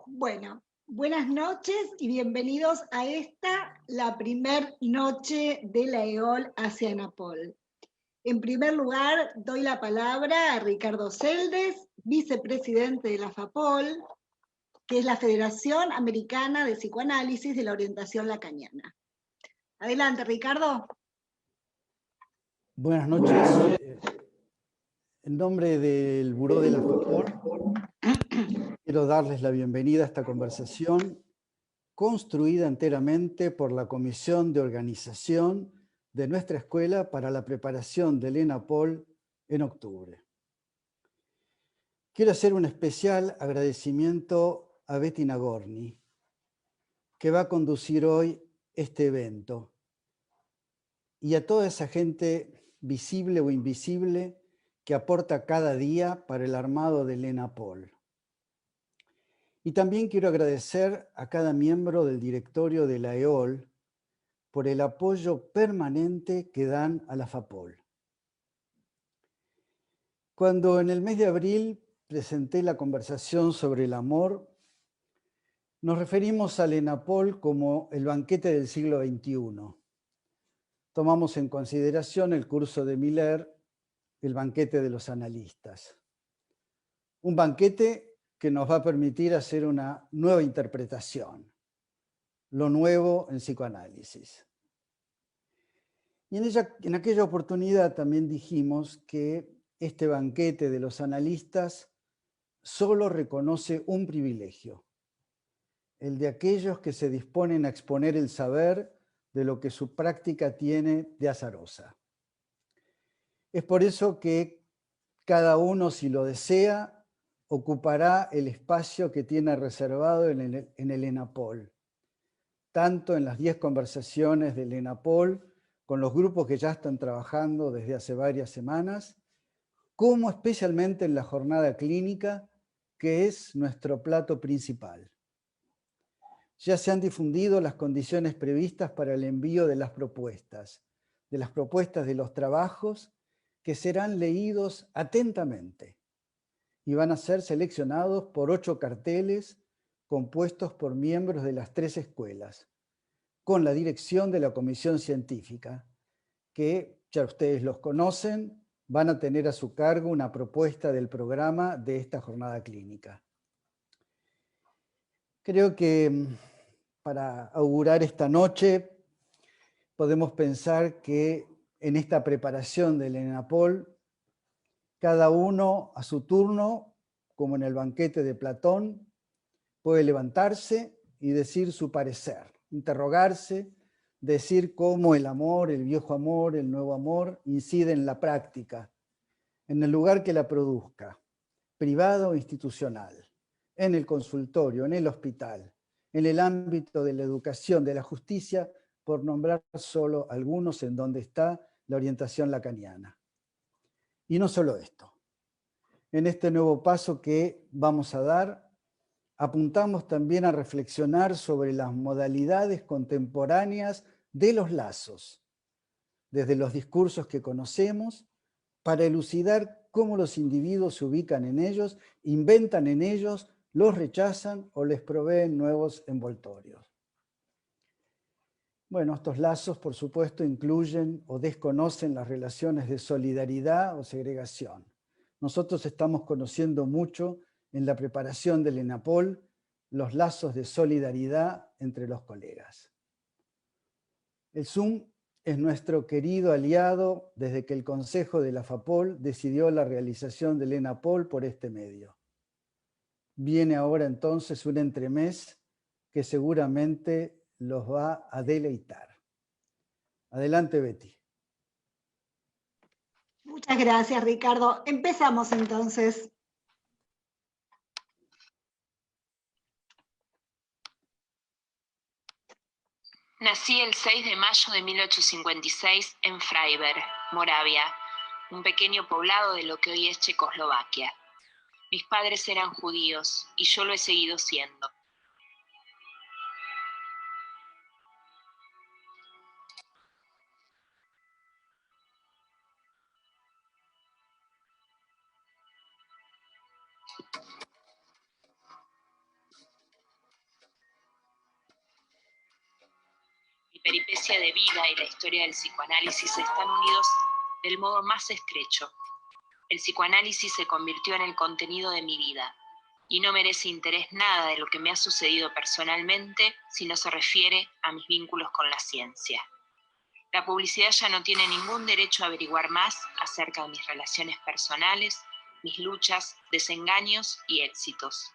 Bueno, buenas noches y bienvenidos a esta, la primer noche de la EOL hacia ENAPOL. En primer lugar, doy la palabra a Ricardo Celdes, vicepresidente de la FAPOL, que es la Federación Americana de Psicoanálisis de la Orientación Lacaniana. Adelante, Ricardo. Buenas noches. En nombre del Buró de la FAPOL, quiero darles la bienvenida a esta conversación construida enteramente por la Comisión de Organización de nuestra escuela para la preparación del ENAPOL en octubre. Quiero hacer un especial agradecimiento a Betty Nagorny, que va a conducir hoy este evento, y a toda esa gente visible o invisible que aporta cada día para el armado del ENAPOL. Y también quiero agradecer a cada miembro del directorio de la EOL por el apoyo permanente que dan a la FAPOL. Cuando en el mes de abril presenté la conversación sobre el amor, nos referimos al ENAPOL como el banquete del siglo XXI. Tomamos en consideración el curso de Miller, el banquete de los analistas. Un banquete que nos va a permitir hacer una nueva interpretación, lo nuevo en psicoanálisis. Y en aquella oportunidad también dijimos que este banquete de los analistas solo reconoce un privilegio, el de aquellos que se disponen a exponer el saber de lo que su práctica tiene de azarosa. Es por eso que cada uno, si lo desea, ocupará el espacio que tiene reservado en el ENAPOL, tanto en las 10 conversaciones del ENAPOL con los grupos que ya están trabajando desde hace varias semanas, como especialmente en la jornada clínica, que es nuestro plato principal. Ya se han difundido las condiciones previstas para el envío de las propuestas de los trabajos, que serán leídos atentamente y van a ser seleccionados por 8 carteles compuestos por miembros de las 3 escuelas, con la dirección de la comisión científica, que ya ustedes los conocen, van a tener a su cargo una propuesta del programa de esta jornada clínica. Creo que para augurar esta noche podemos pensar que en esta preparación del ENAPOL, cada uno a su turno, como en el banquete de Platón, puede levantarse y decir su parecer, interrogarse, decir cómo el amor, el viejo amor, el nuevo amor, incide en la práctica, en el lugar que la produzca, privado o institucional, en el consultorio, en el hospital, en el ámbito de la educación, de la justicia, por nombrar solo algunos en donde está la orientación lacaniana. Y no solo esto. En este nuevo paso que vamos a dar, apuntamos también a reflexionar sobre las modalidades contemporáneas de los lazos, desde los discursos que conocemos, para elucidar cómo los individuos se ubican en ellos, inventan en ellos los rechazan o les proveen nuevos envoltorios. Bueno, estos lazos, por supuesto, incluyen o desconocen las relaciones de solidaridad o segregación. Nosotros estamos conociendo mucho en la preparación del ENAPOL los lazos de solidaridad entre los colegas. El Zoom es nuestro querido aliado desde que el Consejo de la FAPOL decidió la realización del ENAPOL por este medio. Viene ahora entonces un entremés que seguramente los va a deleitar. Adelante, Betty. Muchas gracias, Ricardo. Empezamos entonces. Nací el 6 de mayo de 1856 en Freiberg, Moravia, un pequeño poblado de lo que hoy es Checoslovaquia. Mis padres eran judíos y yo lo he seguido siendo. Mi peripecia de vida y la historia del psicoanálisis están unidos del modo más estrecho. El psicoanálisis se convirtió en el contenido de mi vida y no merece interés nada de lo que me ha sucedido personalmente si no se refiere a mis vínculos con la ciencia. La publicidad ya no tiene ningún derecho a averiguar más acerca de mis relaciones personales, mis luchas, desengaños y éxitos.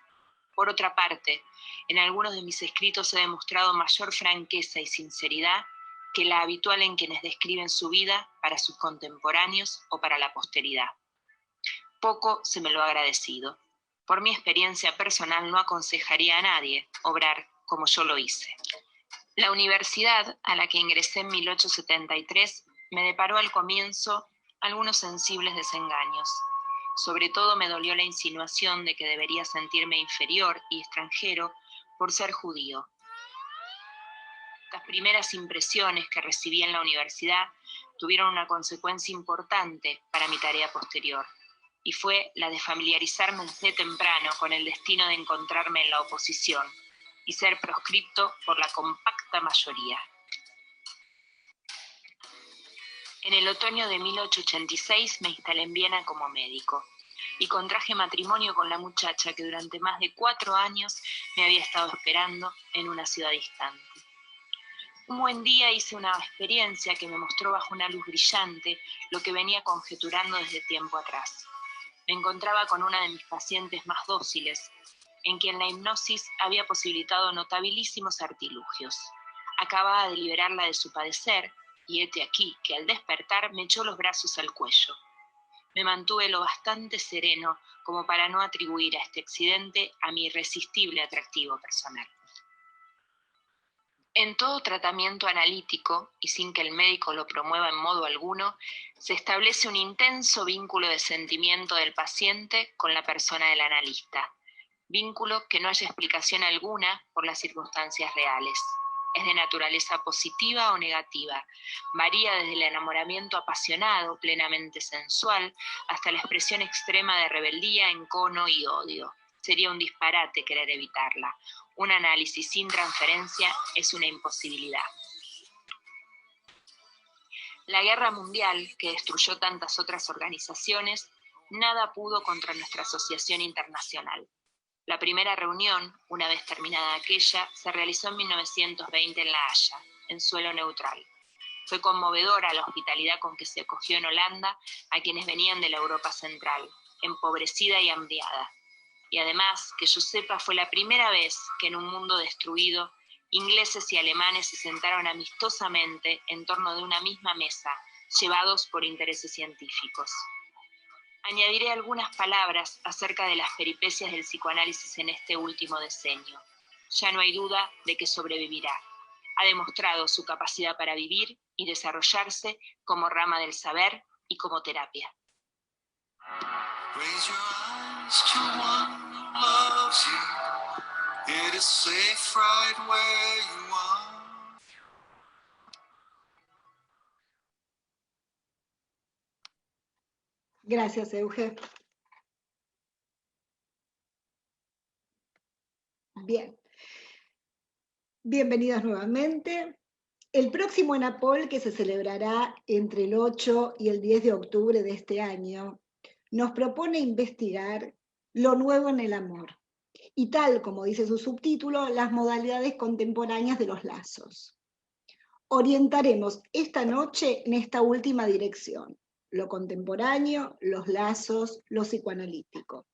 Por otra parte, en algunos de mis escritos he demostrado mayor franqueza y sinceridad que la habitual en quienes describen su vida para sus contemporáneos o para la posteridad. Poco se me lo ha agradecido. Por mi experiencia personal no aconsejaría a nadie obrar como yo lo hice. La universidad a la que ingresé en 1873 me deparó al comienzo algunos sensibles desengaños. Sobre todo me dolió la insinuación de que debería sentirme inferior y extranjero por ser judío. Las primeras impresiones que recibí en la universidad tuvieron una consecuencia importante para mi tarea posterior, y fue la de familiarizarme desde temprano con el destino de encontrarme en la oposición y ser proscripto por la compacta mayoría. En el otoño de 1886 me instalé en Viena como médico y contraje matrimonio con la muchacha que durante más de 4 años me había estado esperando en una ciudad distante. Un buen día hice una experiencia que me mostró bajo una luz brillante lo que venía conjeturando desde tiempo atrás. Me encontraba con una de mis pacientes más dóciles, en quien la hipnosis había posibilitado notabilísimos artilugios. Acababa de liberarla de su padecer, y hete aquí que al despertar me echó los brazos al cuello. Me mantuve lo bastante sereno como para no atribuir a este accidente a mi irresistible atractivo personal. En todo tratamiento analítico, y sin que el médico lo promueva en modo alguno, se establece un intenso vínculo de sentimiento del paciente con la persona del analista, vínculo que no haya explicación alguna por las circunstancias reales. Es de naturaleza positiva o negativa, varía desde el enamoramiento apasionado, plenamente sensual, hasta la expresión extrema de rebeldía, encono y odio. Sería un disparate querer evitarla. Un análisis sin transferencia es una imposibilidad. La guerra mundial, que destruyó tantas otras organizaciones, nada pudo contra nuestra asociación internacional. La primera reunión, una vez terminada aquella, se realizó en 1920 en La Haya, en suelo neutral. Fue conmovedora la hospitalidad con que se acogió en Holanda a quienes venían de la Europa central, empobrecida y hambriada. Y además, que yo sepa, fue la primera vez que en un mundo destruido, ingleses y alemanes se sentaron amistosamente en torno de una misma mesa, llevados por intereses científicos. Añadiré algunas palabras acerca de las peripecias del psicoanálisis en este último decenio. Ya no hay duda de que sobrevivirá. Ha demostrado su capacidad para vivir y desarrollarse como rama del saber y como terapia. Raise your eyes to one who loves you. It is safe right where you are. Gracias, Euge. Bien. Bienvenidos nuevamente. El próximo ENAPOL, que se celebrará entre el 8 y el 10 de octubre de este año, nos propone investigar lo nuevo en el amor y, tal como dice su subtítulo, las modalidades contemporáneas de los lazos. Orientaremos esta noche en esta última dirección: lo contemporáneo, los lazos, lo psicoanalítico.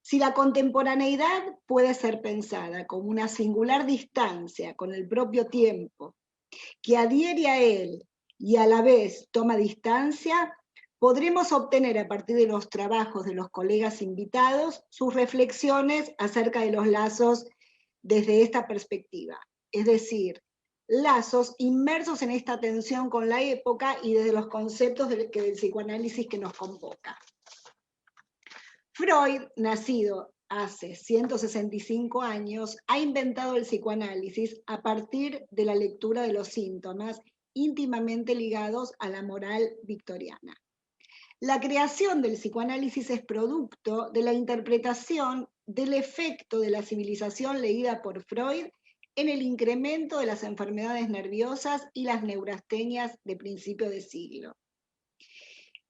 Si la contemporaneidad puede ser pensada como una singular distancia con el propio tiempo, que adhiere a él y a la vez toma distancia, podremos obtener a partir de los trabajos de los colegas invitados sus reflexiones acerca de los lazos desde esta perspectiva, es decir, lazos inmersos en esta tensión con la época y desde los conceptos del psicoanálisis que nos convoca. Freud, nacido hace 165 años, ha inventado el psicoanálisis a partir de la lectura de los síntomas íntimamente ligados a la moral victoriana. La creación del psicoanálisis es producto de la interpretación del efecto de la civilización leída por Freud en el incremento de las enfermedades nerviosas y las neurastenias de principio de siglo.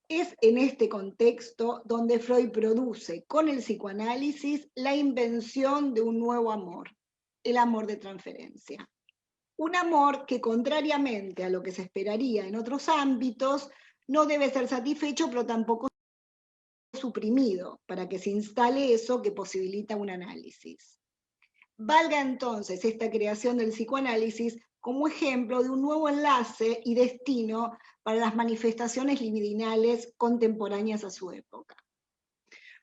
Es en este contexto donde Freud produce con el psicoanálisis la invención de un nuevo amor, el amor de transferencia. Un amor que, contrariamente a lo que se esperaría en otros ámbitos, no debe ser satisfecho, pero tampoco suprimido, para que se instale eso que posibilita un análisis. Valga entonces esta creación del psicoanálisis como ejemplo de un nuevo enlace y destino para las manifestaciones libidinales contemporáneas a su época.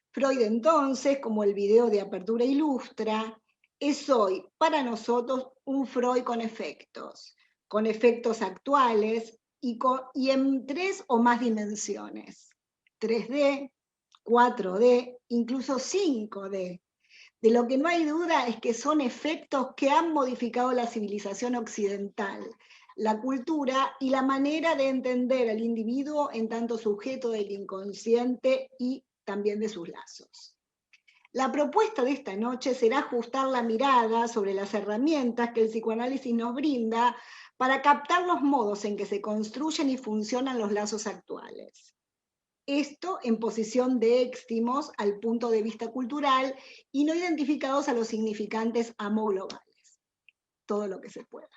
Freud entonces, como el video de apertura ilustra, es hoy para nosotros un Freud con efectos actuales y en 3 o más dimensiones: 3D, 4D, incluso 5D. De lo que no hay duda es que son efectos que han modificado la civilización occidental, la cultura y la manera de entender al individuo en tanto sujeto del inconsciente y también de sus lazos. La propuesta de esta noche será ajustar la mirada sobre las herramientas que el psicoanálisis nos brinda para captar los modos en que se construyen y funcionan los lazos actuales. Esto en posición de éxtimos al punto de vista cultural y no identificados a los significantes amo-globales. Todo lo que se pueda.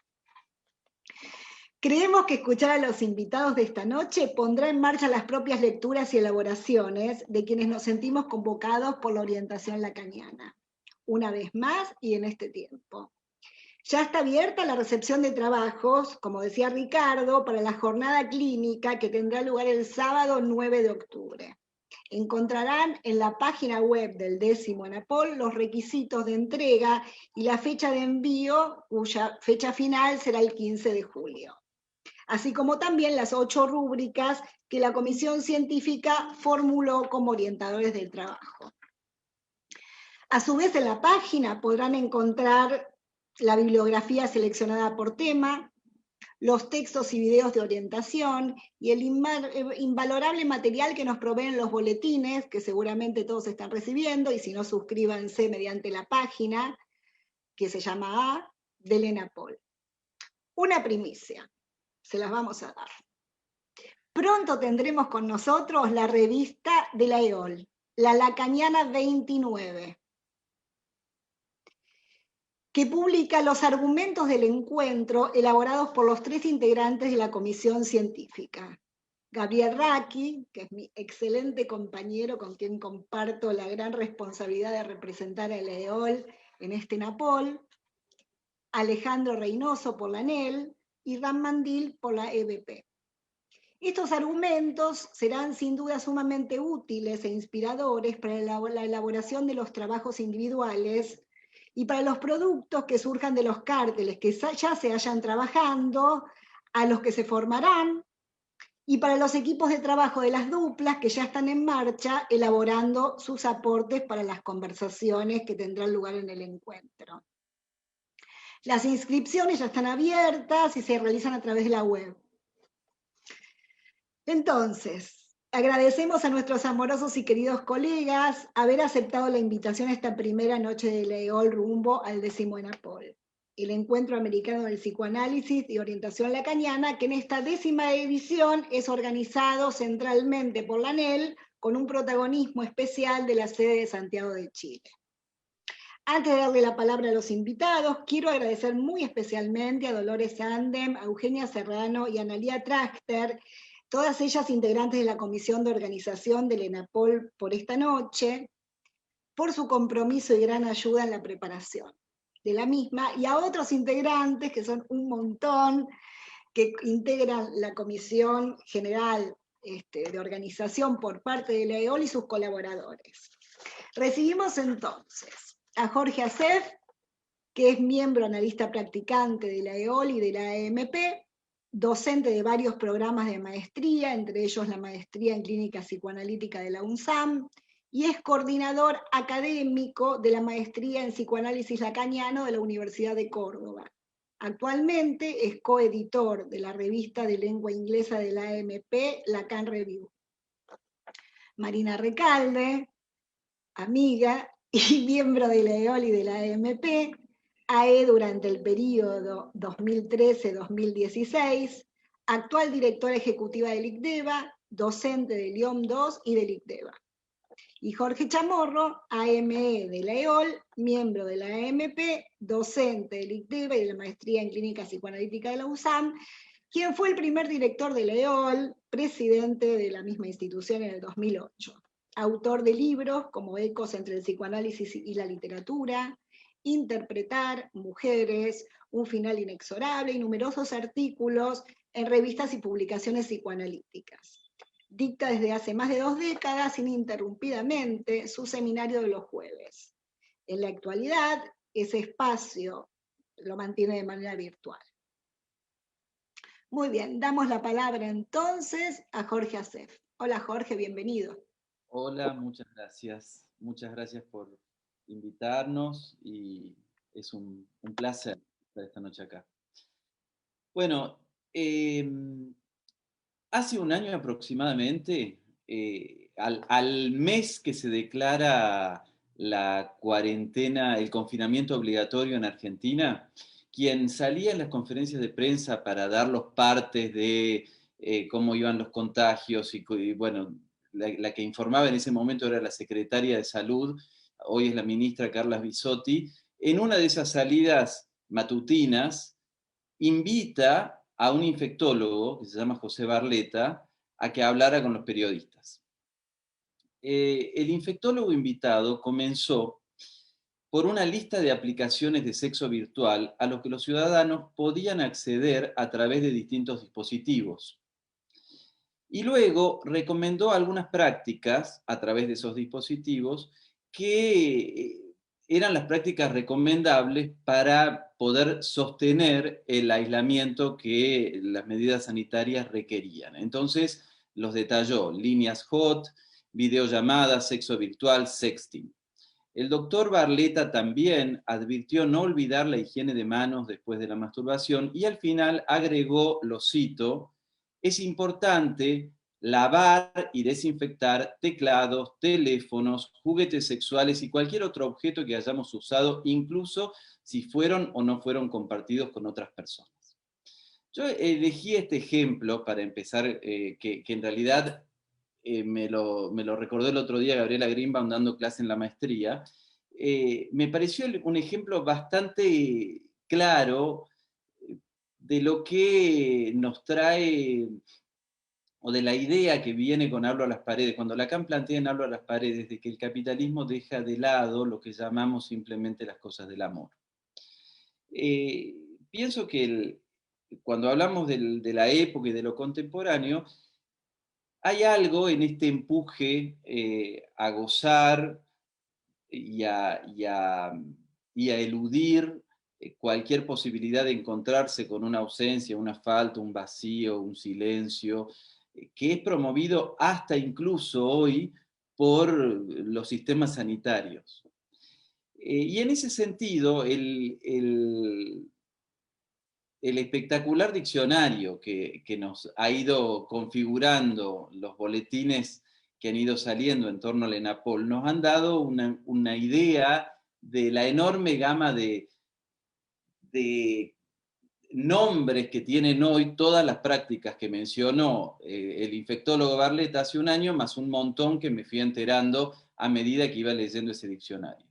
Creemos que escuchar a los invitados de esta noche pondrá en marcha las propias lecturas y elaboraciones de quienes nos sentimos convocados por la orientación lacaniana. Una vez más y en este tiempo. Ya está abierta la recepción de trabajos, como decía Ricardo, para la jornada clínica que tendrá lugar el sábado 9 de octubre. Encontrarán en la página web del 10º ENAPOL los requisitos de entrega y la fecha de envío, cuya fecha final será el 15 de julio. Así como también las 8 rúbricas que la Comisión Científica formuló como orientadores del trabajo. A su vez, en la página podrán encontrar la bibliografía seleccionada por tema, los textos y videos de orientación y el invalorable material que nos proveen los boletines, que seguramente todos están recibiendo, y si no, suscríbanse mediante la página, que se llama A, del ENAPOL. Una primicia, se las vamos a dar. Pronto tendremos con nosotros la revista de la EOL, la Lacaniana 29, que publica los argumentos del encuentro elaborados por los 3 integrantes de la comisión científica. Gabriel Racchi, que es mi excelente compañero con quien comparto la gran responsabilidad de representar a la EOL en este ENAPOL, Alejandro Reynoso por la ANEL y Ram Mandil por la EBP. Estos argumentos serán sin duda sumamente útiles e inspiradores para la elaboración de los trabajos individuales y para los productos que surjan de los cárteles que ya se hayan trabajando, a los que se formarán, y para los equipos de trabajo de las duplas que ya están en marcha elaborando sus aportes para las conversaciones que tendrán lugar en el encuentro. Las inscripciones ya están abiertas y se realizan a través de la web. Entonces, Agradecemos a nuestros amorosos y queridos colegas haber aceptado la invitación a esta primera noche de la EOL rumbo al 10º ENAPOL, el Encuentro Americano del Psicoanálisis y Orientación Lacaniana, que en esta 10ª edición es organizado centralmente por la ANEL, con un protagonismo especial de la sede de Santiago de Chile. Antes de darle la palabra a los invitados, quiero agradecer muy especialmente a Dolores Andem, a Eugenia Serrano y a Analía Trachter, todas ellas integrantes de la Comisión de Organización del ENAPOL por esta noche, por su compromiso y gran ayuda en la preparación de la misma, y a otros integrantes, que son un montón, que integran la Comisión General de Organización por parte de la EOL y sus colaboradores. Recibimos entonces a Jorge Acef, que es miembro analista practicante de la EOL y de la AMP, docente de varios programas de maestría, entre ellos la maestría en clínica psicoanalítica de la UNSAM, y es coordinador académico de la maestría en psicoanálisis lacaniano de la Universidad de Córdoba. Actualmente es coeditor de la revista de lengua inglesa de la AMP, Lacan Review. Marina Recalde, amiga y miembro de la EOL y de la AMP, AE durante el periodo 2013-2016, actual directora ejecutiva del ICDEVA, docente del IOM 2 y del ICDEVA. Y Jorge Chamorro, AME de la EOL, miembro de la AMP, docente del ICDEVA y de la maestría en clínica psicoanalítica de la UNSAM, quien fue el primer director de la EOL, presidente de la misma institución en el 2008. Autor de libros como Ecos entre el psicoanálisis y la literatura, Interpretar, Mujeres, Un final inexorable y numerosos artículos en revistas y publicaciones psicoanalíticas. Dicta desde hace más de 2 décadas ininterrumpidamente su seminario de los jueves. En la actualidad, ese espacio lo mantiene de manera virtual. Muy bien, damos la palabra entonces a Jorge Acef. Hola Jorge, bienvenido. Hola, muchas gracias. Muchas gracias por invitarnos y es un placer estar esta noche acá. Bueno, hace un año aproximadamente, al mes que se declara la cuarentena, el confinamiento obligatorio en Argentina, quien salía en las conferencias de prensa para dar los partes de cómo iban los contagios y bueno, la que informaba en ese momento era la secretaria de Salud, hoy es la ministra Carla Bisotti, en una de esas salidas matutinas invita a un infectólogo que se llama José Barleta a que hablara con los periodistas. El infectólogo invitado comenzó por una lista de aplicaciones de sexo virtual a los que los ciudadanos podían acceder a través de distintos dispositivos. Y luego recomendó algunas prácticas a través de esos dispositivos que eran las prácticas recomendables para poder sostener el aislamiento que las medidas sanitarias requerían. Entonces los detalló: líneas hot, videollamadas, sexo virtual, sexting. El doctor Barleta también advirtió no olvidar la higiene de manos después de la masturbación y al final agregó, lo cito: es importante lavar y desinfectar teclados, teléfonos, juguetes sexuales y cualquier otro objeto que hayamos usado, incluso si fueron o no fueron compartidos con otras personas. Yo elegí este ejemplo para empezar, que en realidad me lo recordó el otro día Gabriela Greenbaum dando clase en la maestría. Me pareció un ejemplo bastante claro de lo que nos trae, o de la idea que viene con Hablo a las paredes, cuando Lacan plantea en Hablo a las paredes de que el capitalismo deja de lado lo que llamamos simplemente las cosas del amor. Pienso que cuando hablamos de la época y de lo contemporáneo, hay algo en este empuje a gozar y a eludir cualquier posibilidad de encontrarse con una ausencia, una falta, un vacío, un silencio, que es promovido hasta incluso hoy por los sistemas sanitarios. Y en ese sentido, el el espectacular diccionario que nos ha ido configurando los boletines que han ido saliendo en torno al ENAPOL, nos han dado una idea de la enorme gama de nombres que tienen hoy todas las prácticas que mencionó el infectólogo Barletta hace un año, más un montón que me fui enterando a medida que iba leyendo ese diccionario.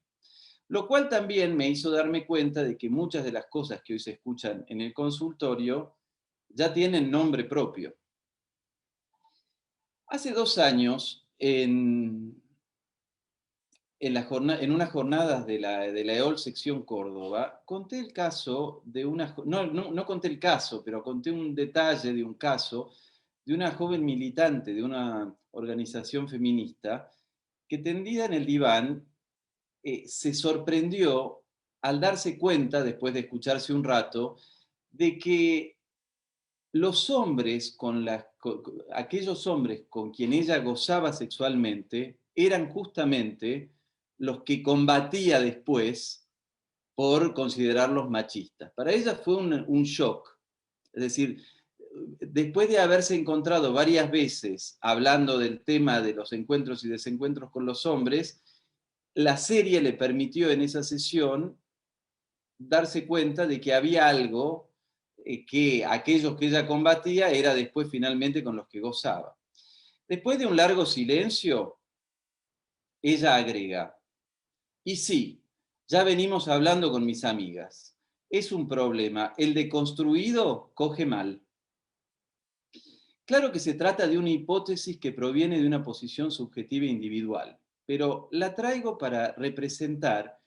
Lo cual también me hizo darme cuenta de que muchas de las cosas que hoy se escuchan en el consultorio ya tienen nombre propio. Hace 2 años, en unas jornadas de la EOL sección Córdoba, conté el caso de una, no conté el caso, pero conté un detalle de un caso de una joven militante de una organización feminista que, tendida en el diván, se sorprendió al darse cuenta, después de escucharse un rato, de que los hombres, aquellos hombres con quien ella gozaba sexualmente, eran justamente los que combatía después por considerarlos machistas. Para ella fue un shock. Es decir, después de haberse encontrado varias veces hablando del tema de los encuentros y desencuentros con los hombres, la serie le permitió en esa sesión darse cuenta de que había algo que aquellos que ella combatía era después finalmente con los que gozaba. Después de un largo silencio, ella agrega: y sí, ya venimos hablando con mis amigas. Es un problema. El deconstruido coge mal. Claro que se trata de una hipótesis que proviene de una posición subjetiva individual, pero la traigo para representar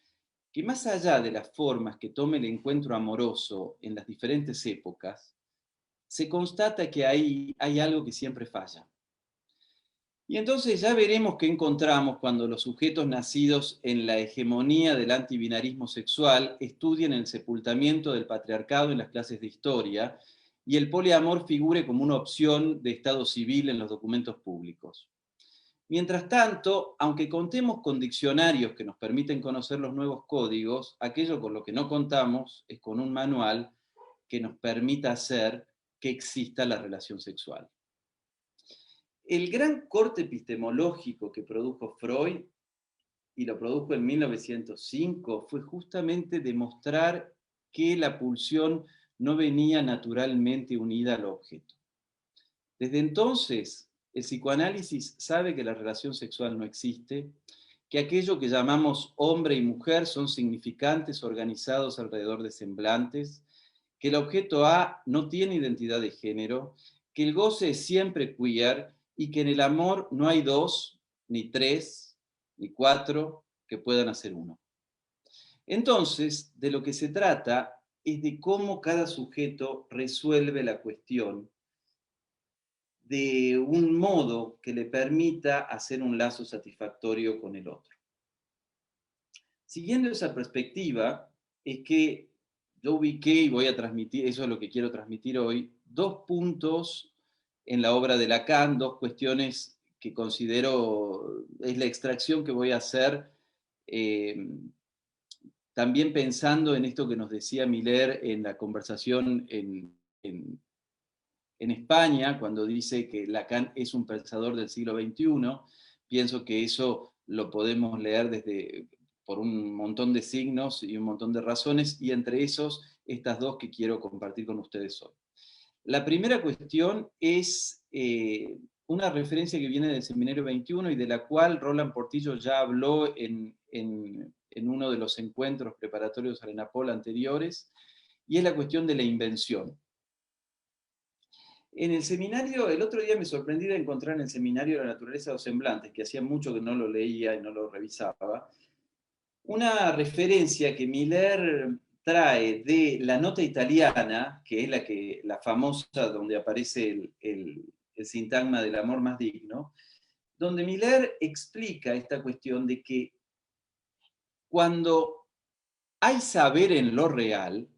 que, más allá de las formas que tome el encuentro amoroso en las diferentes épocas, se constata que hay algo que siempre falla. Y entonces ya veremos qué encontramos cuando los sujetos nacidos en la hegemonía del antibinarismo sexual estudien el sepultamiento del patriarcado en las clases de historia y el poliamor figure como una opción de estado civil en los documentos públicos. Mientras tanto, aunque contemos con diccionarios que nos permiten conocer los nuevos códigos, aquello con lo que no contamos es con un manual que nos permita hacer que exista la relación sexual. El gran corte epistemológico que produjo Freud, y lo produjo en 1905, fue justamente demostrar que la pulsión no venía naturalmente unida al objeto. Desde entonces, el psicoanálisis sabe que la relación sexual no existe, que aquello que llamamos hombre y mujer son significantes organizados alrededor de semblantes, que el objeto A no tiene identidad de género, que el goce es siempre queer y que en el amor no hay 2, ni 3, ni 4 que puedan hacer uno. Entonces, de lo que se trata es de cómo cada sujeto resuelve la cuestión de un modo que le permita hacer un lazo satisfactorio con el otro. Siguiendo esa perspectiva, es que yo ubiqué y voy a transmitir, eso es lo que quiero transmitir hoy, 2 puntos en la obra de Lacan, 2 cuestiones que considero es la extracción que voy a hacer, también pensando en esto que nos decía Miller en la conversación en España, cuando dice que Lacan es un pensador del siglo XXI. Pienso que eso lo podemos leer por un montón de signos y un montón de razones, y entre esos, estas 2 que quiero compartir con ustedes hoy. La primera cuestión es una referencia que viene del Seminario 21 y de la cual Roland Portillo ya habló en uno de los encuentros preparatorios al ENAPOL anteriores, y es la cuestión de la invención. En el seminario, el otro día me sorprendí de encontrar en el seminario La naturaleza de los semblantes, que hacía mucho que no lo leía y no lo revisaba, una referencia que Miller trae de la nota italiana, que es la famosa donde aparece el sintagma del amor más digno, donde Miller explica esta cuestión de que cuando hay saber en lo real,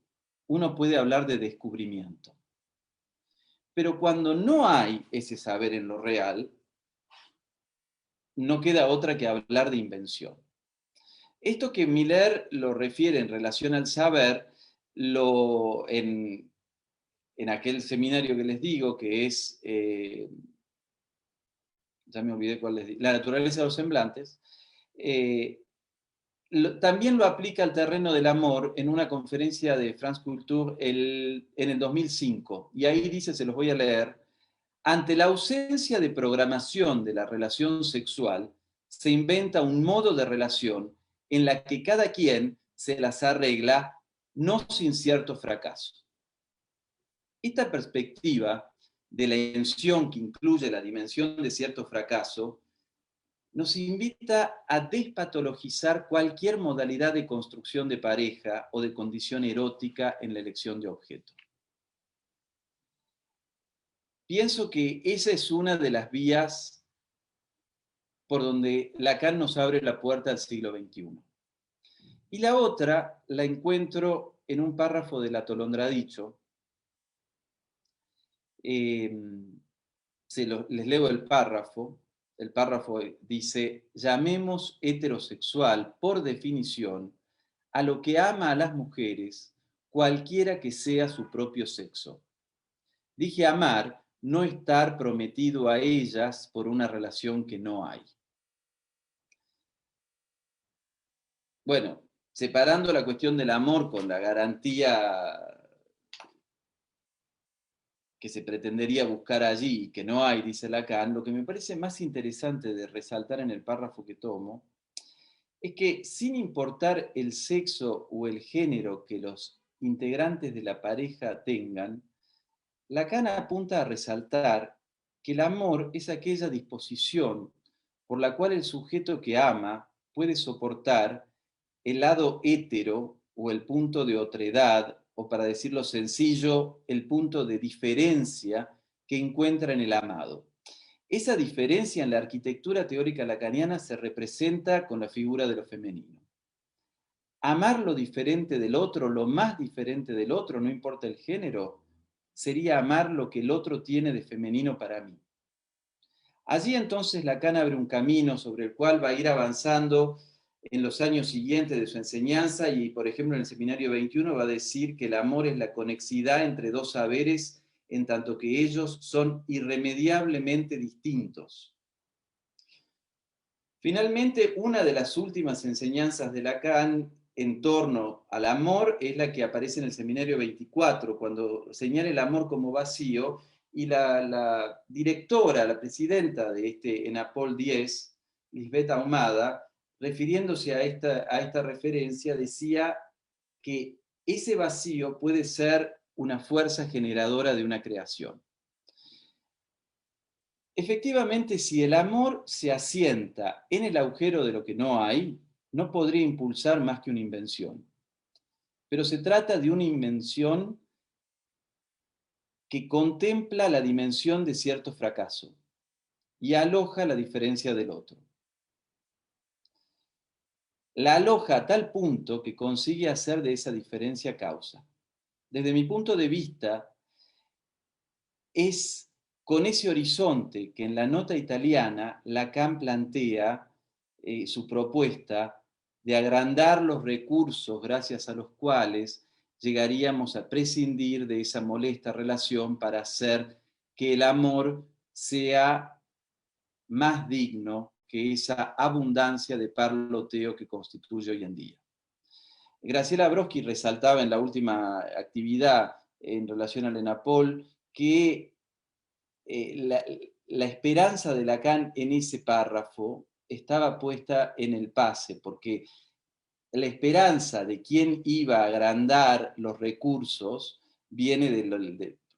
uno puede hablar de descubrimiento. Pero cuando no hay ese saber en lo real, no queda otra que hablar de invención. Esto que Miller lo refiere en relación al saber, en en aquel seminario que les digo, que es, ya me olvidé cuál les digo, La naturaleza de los semblantes, también lo aplica al terreno del amor en una conferencia de France Culture en el 2005. Y ahí dice, se los voy a leer: ante la ausencia de programación de la relación sexual, se inventa un modo de relación en la que cada quien se las arregla, no sin cierto fracaso. Esta perspectiva de la invención que incluye la dimensión de cierto fracaso nos invita a despatologizar cualquier modalidad de construcción de pareja o de condición erótica en la elección de objeto. Pienso que esa es una de las vías por donde Lacan nos abre la puerta al siglo XXI. Y la otra la encuentro en un párrafo del Atolondradicho. Les leo el párrafo. El párrafo dice: llamemos heterosexual, por definición, a lo que ama a las mujeres, cualquiera que sea su propio sexo. Dije amar, no estar prometido a ellas por una relación que no hay. Bueno, separando la cuestión del amor con la garantía que se pretendería buscar allí y que no hay, dice Lacan, lo que me parece más interesante de resaltar en el párrafo que tomo es que, sin importar el sexo o el género que los integrantes de la pareja tengan, Lacan apunta a resaltar que el amor es aquella disposición por la cual el sujeto que ama puede soportar el lado hétero o el punto de otredad, o para decirlo sencillo, el punto de diferencia que encuentra en el amado. Esa diferencia en la arquitectura teórica lacaniana se representa con la figura de lo femenino. Amar lo diferente del otro, lo más diferente del otro, no importa el género, sería amar lo que el otro tiene de femenino para mí. Allí entonces Lacan abre un camino sobre el cual va a ir avanzando en los años siguientes de su enseñanza y, por ejemplo, en el Seminario 21 va a decir que el amor es la conexidad entre dos saberes en tanto que ellos son irremediablemente distintos. Finalmente, una de las últimas enseñanzas de Lacan en torno al amor es la que aparece en el Seminario 24, cuando señala el amor como vacío, y la directora, la presidenta de este ENAPOL 10, Lisbeth Ahumada, refiriéndose a esta referencia, decía que ese vacío puede ser una fuerza generadora de una creación. Efectivamente, si el amor se asienta en el agujero de lo que no hay, no podría impulsar más que una invención. Pero se trata de una invención que contempla la dimensión de cierto fracaso y aloja la diferencia del otro. La aloja a tal punto que consigue hacer de esa diferencia causa. Desde mi punto de vista, es con ese horizonte que en la nota italiana Lacan plantea su propuesta de agrandar los recursos gracias a los cuales llegaríamos a prescindir de esa molesta relación para hacer que el amor sea más digno que esa abundancia de parloteo que constituye hoy en día. Graciela Brodsky resaltaba en la última actividad en relación al ENAPOL que la esperanza de Lacan en ese párrafo estaba puesta en el pase, porque la esperanza de quien iba a agrandar los recursos viene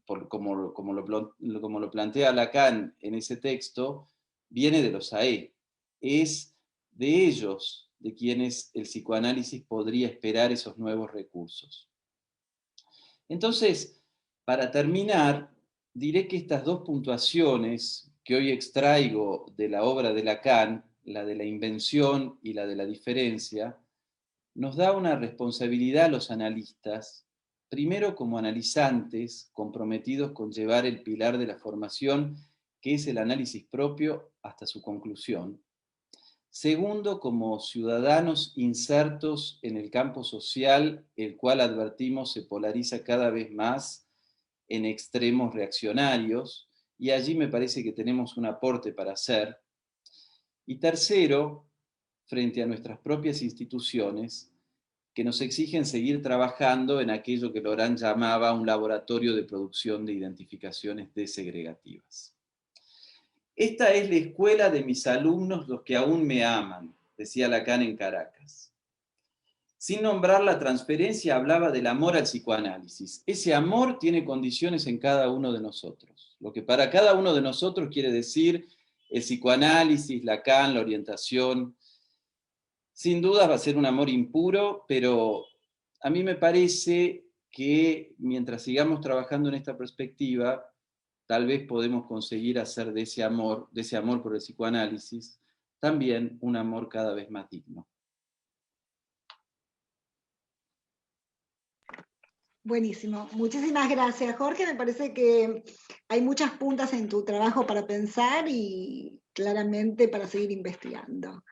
como lo plantea Lacan en ese texto, viene de los AE. Es de ellos de quienes el psicoanálisis podría esperar esos nuevos recursos. Entonces, para terminar, diré que estas dos puntuaciones que hoy extraigo de la obra de Lacan, la de la invención y la de la diferencia, nos da una responsabilidad a los analistas, primero como analizantes comprometidos con llevar el pilar de la formación, que es el análisis propio, hasta su conclusión. Segundo, como ciudadanos insertos en el campo social, el cual advertimos se polariza cada vez más en extremos reaccionarios, y allí me parece que tenemos un aporte para hacer. Y tercero, frente a nuestras propias instituciones, que nos exigen seguir trabajando en aquello que Laurent llamaba un laboratorio de producción de identificaciones desegregativas. Esta es la escuela de mis alumnos, los que aún me aman, decía Lacan en Caracas. Sin nombrar la transferencia, hablaba del amor al psicoanálisis. Ese amor tiene condiciones en cada uno de nosotros. Lo que para cada uno de nosotros quiere decir el psicoanálisis, Lacan, la orientación. Sin duda va a ser un amor impuro, pero a mí me parece que mientras sigamos trabajando en esta perspectiva, tal vez podemos conseguir hacer de ese amor por el psicoanálisis, también un amor cada vez más digno. Buenísimo. Muchísimas gracias, Jorge. Me parece que hay muchas puntas en tu trabajo para pensar y claramente para seguir investigando.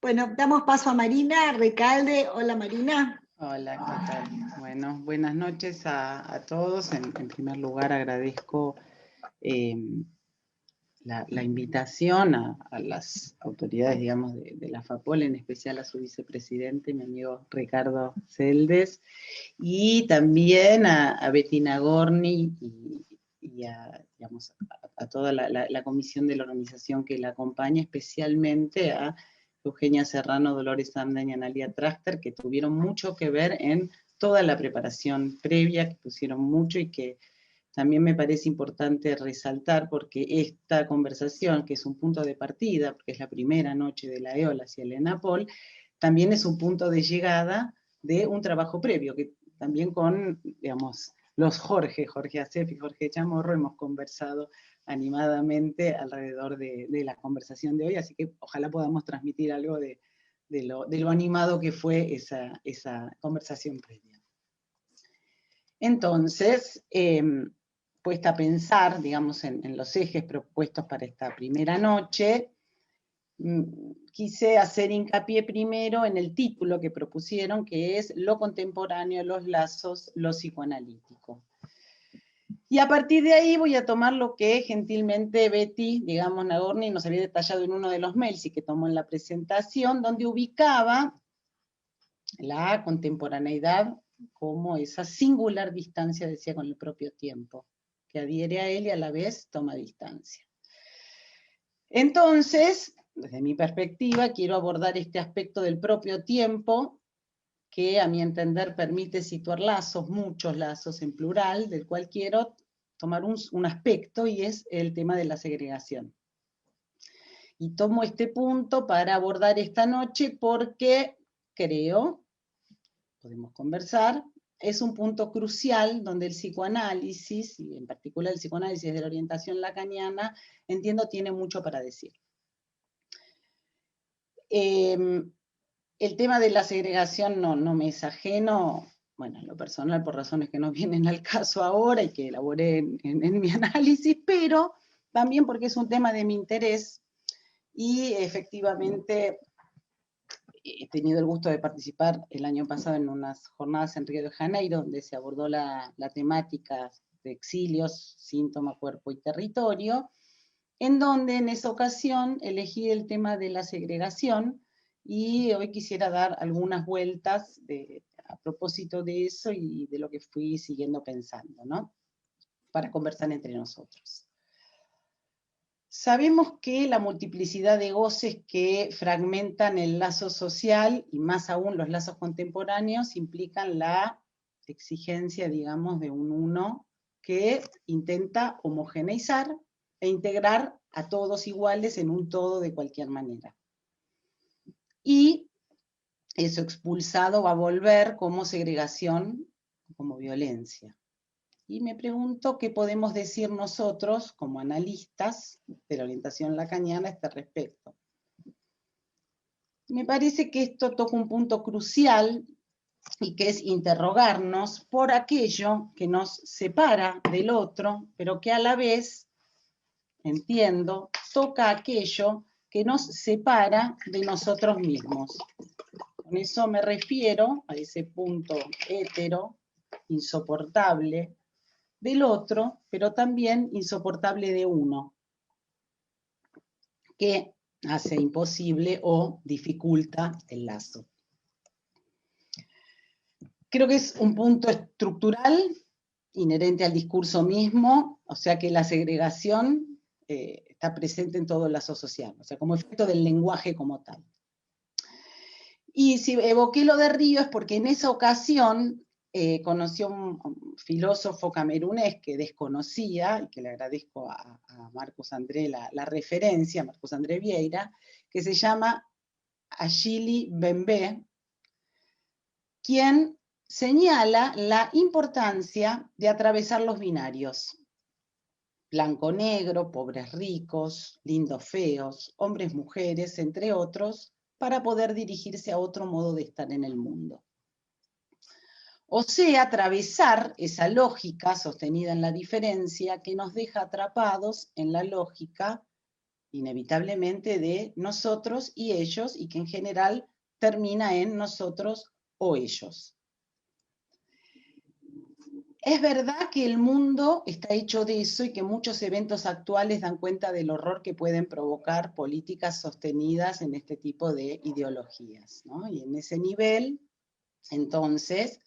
Bueno, damos paso a Marina Recalde. Hola, Marina. Hola, ¿qué tal? Bueno, buenas noches a todos. En primer lugar, agradezco la invitación a las autoridades, digamos, de la FAPOL, en especial a su vicepresidente, mi amigo Ricardo Celdes, y también a Bettina Gorni y digamos, a toda la comisión de la organización que la acompaña, especialmente a Eugenia Serrano, Dolores Amden y Analia Trachter, que tuvieron mucho que ver en toda la preparación previa, que pusieron mucho y que también me parece importante resaltar, porque esta conversación, que es un punto de partida, porque es la primera noche de la EOL hacia el ENAPOL, también es un punto de llegada de un trabajo previo, que también con, digamos, los Jorge Acef y Jorge Chamorro hemos conversado animadamente alrededor de la conversación de hoy, así que ojalá podamos transmitir algo de lo animado que fue esa conversación previa. Entonces, puesta a pensar, digamos, en los ejes propuestos para esta primera noche, quise hacer hincapié primero en el título que propusieron, que es Lo contemporáneo, los lazos, lo psicoanalítico. Y a partir de ahí voy a tomar lo que gentilmente Betty, digamos, Nagorny, nos había detallado en uno de los mails y que tomó en la presentación, donde ubicaba la contemporaneidad como esa singular distancia, decía, con el propio tiempo, que adhiere a él y a la vez toma distancia. Entonces, desde mi perspectiva, quiero abordar este aspecto del propio tiempo, que a mi entender permite situar lazos, muchos lazos en plural, del cual quiero tomar un aspecto, y es el tema de la segregación. Y tomo este punto para abordar esta noche porque creo, podemos conversar, es un punto crucial donde el psicoanálisis, y en particular el psicoanálisis de la orientación lacaniana, entiendo tiene mucho para decir. El tema de la segregación no me es ajeno, bueno, en lo personal por razones que no vienen al caso ahora y que elaboré en mi análisis, pero también porque es un tema de mi interés y efectivamente he tenido el gusto de participar el año pasado en unas jornadas en Río de Janeiro, donde se abordó la temática de exilios, síntoma, cuerpo y territorio, en donde en esa ocasión elegí el tema de la segregación, y hoy quisiera dar algunas vueltas a propósito de eso y de lo que fui siguiendo pensando, ¿no? Para conversar entre nosotros. Sabemos que la multiplicidad de goces que fragmentan el lazo social, y más aún los lazos contemporáneos, implican la exigencia, digamos, de un uno que intenta homogeneizar e integrar a todos iguales en un todo de cualquier manera. Y eso expulsado va a volver como segregación, como violencia. Y me pregunto qué podemos decir nosotros, como analistas de la orientación lacaniana, a este respecto. Me parece que esto toca un punto crucial, y que es interrogarnos por aquello que nos separa del otro, pero que a la vez, entiendo, toca aquello que nos separa de nosotros mismos. Con eso me refiero a ese punto hétero, insoportable, del otro, pero también insoportable de uno, que hace imposible o dificulta el lazo. Creo que es un punto estructural inherente al discurso mismo, o sea que la segregación está presente en todo el lazo social, o sea, como efecto del lenguaje como tal. Y si evoqué lo de Río es porque en esa ocasión conoció un filósofo camerunés que desconocía, y que le agradezco a Marcos André la referencia, Marcos André Vieira, que se llama Achille Mbembe, quien señala la importancia de atravesar los binarios. Blanco-negro, pobres-ricos, lindos-feos, hombres-mujeres, entre otros, para poder dirigirse a otro modo de estar en el mundo. O sea, atravesar esa lógica sostenida en la diferencia que nos deja atrapados en la lógica, inevitablemente, de nosotros y ellos, y que en general termina en nosotros o ellos. Es verdad que el mundo está hecho de eso y que muchos eventos actuales dan cuenta del horror que pueden provocar políticas sostenidas en este tipo de ideologías, ¿no? Y en ese nivel, entonces,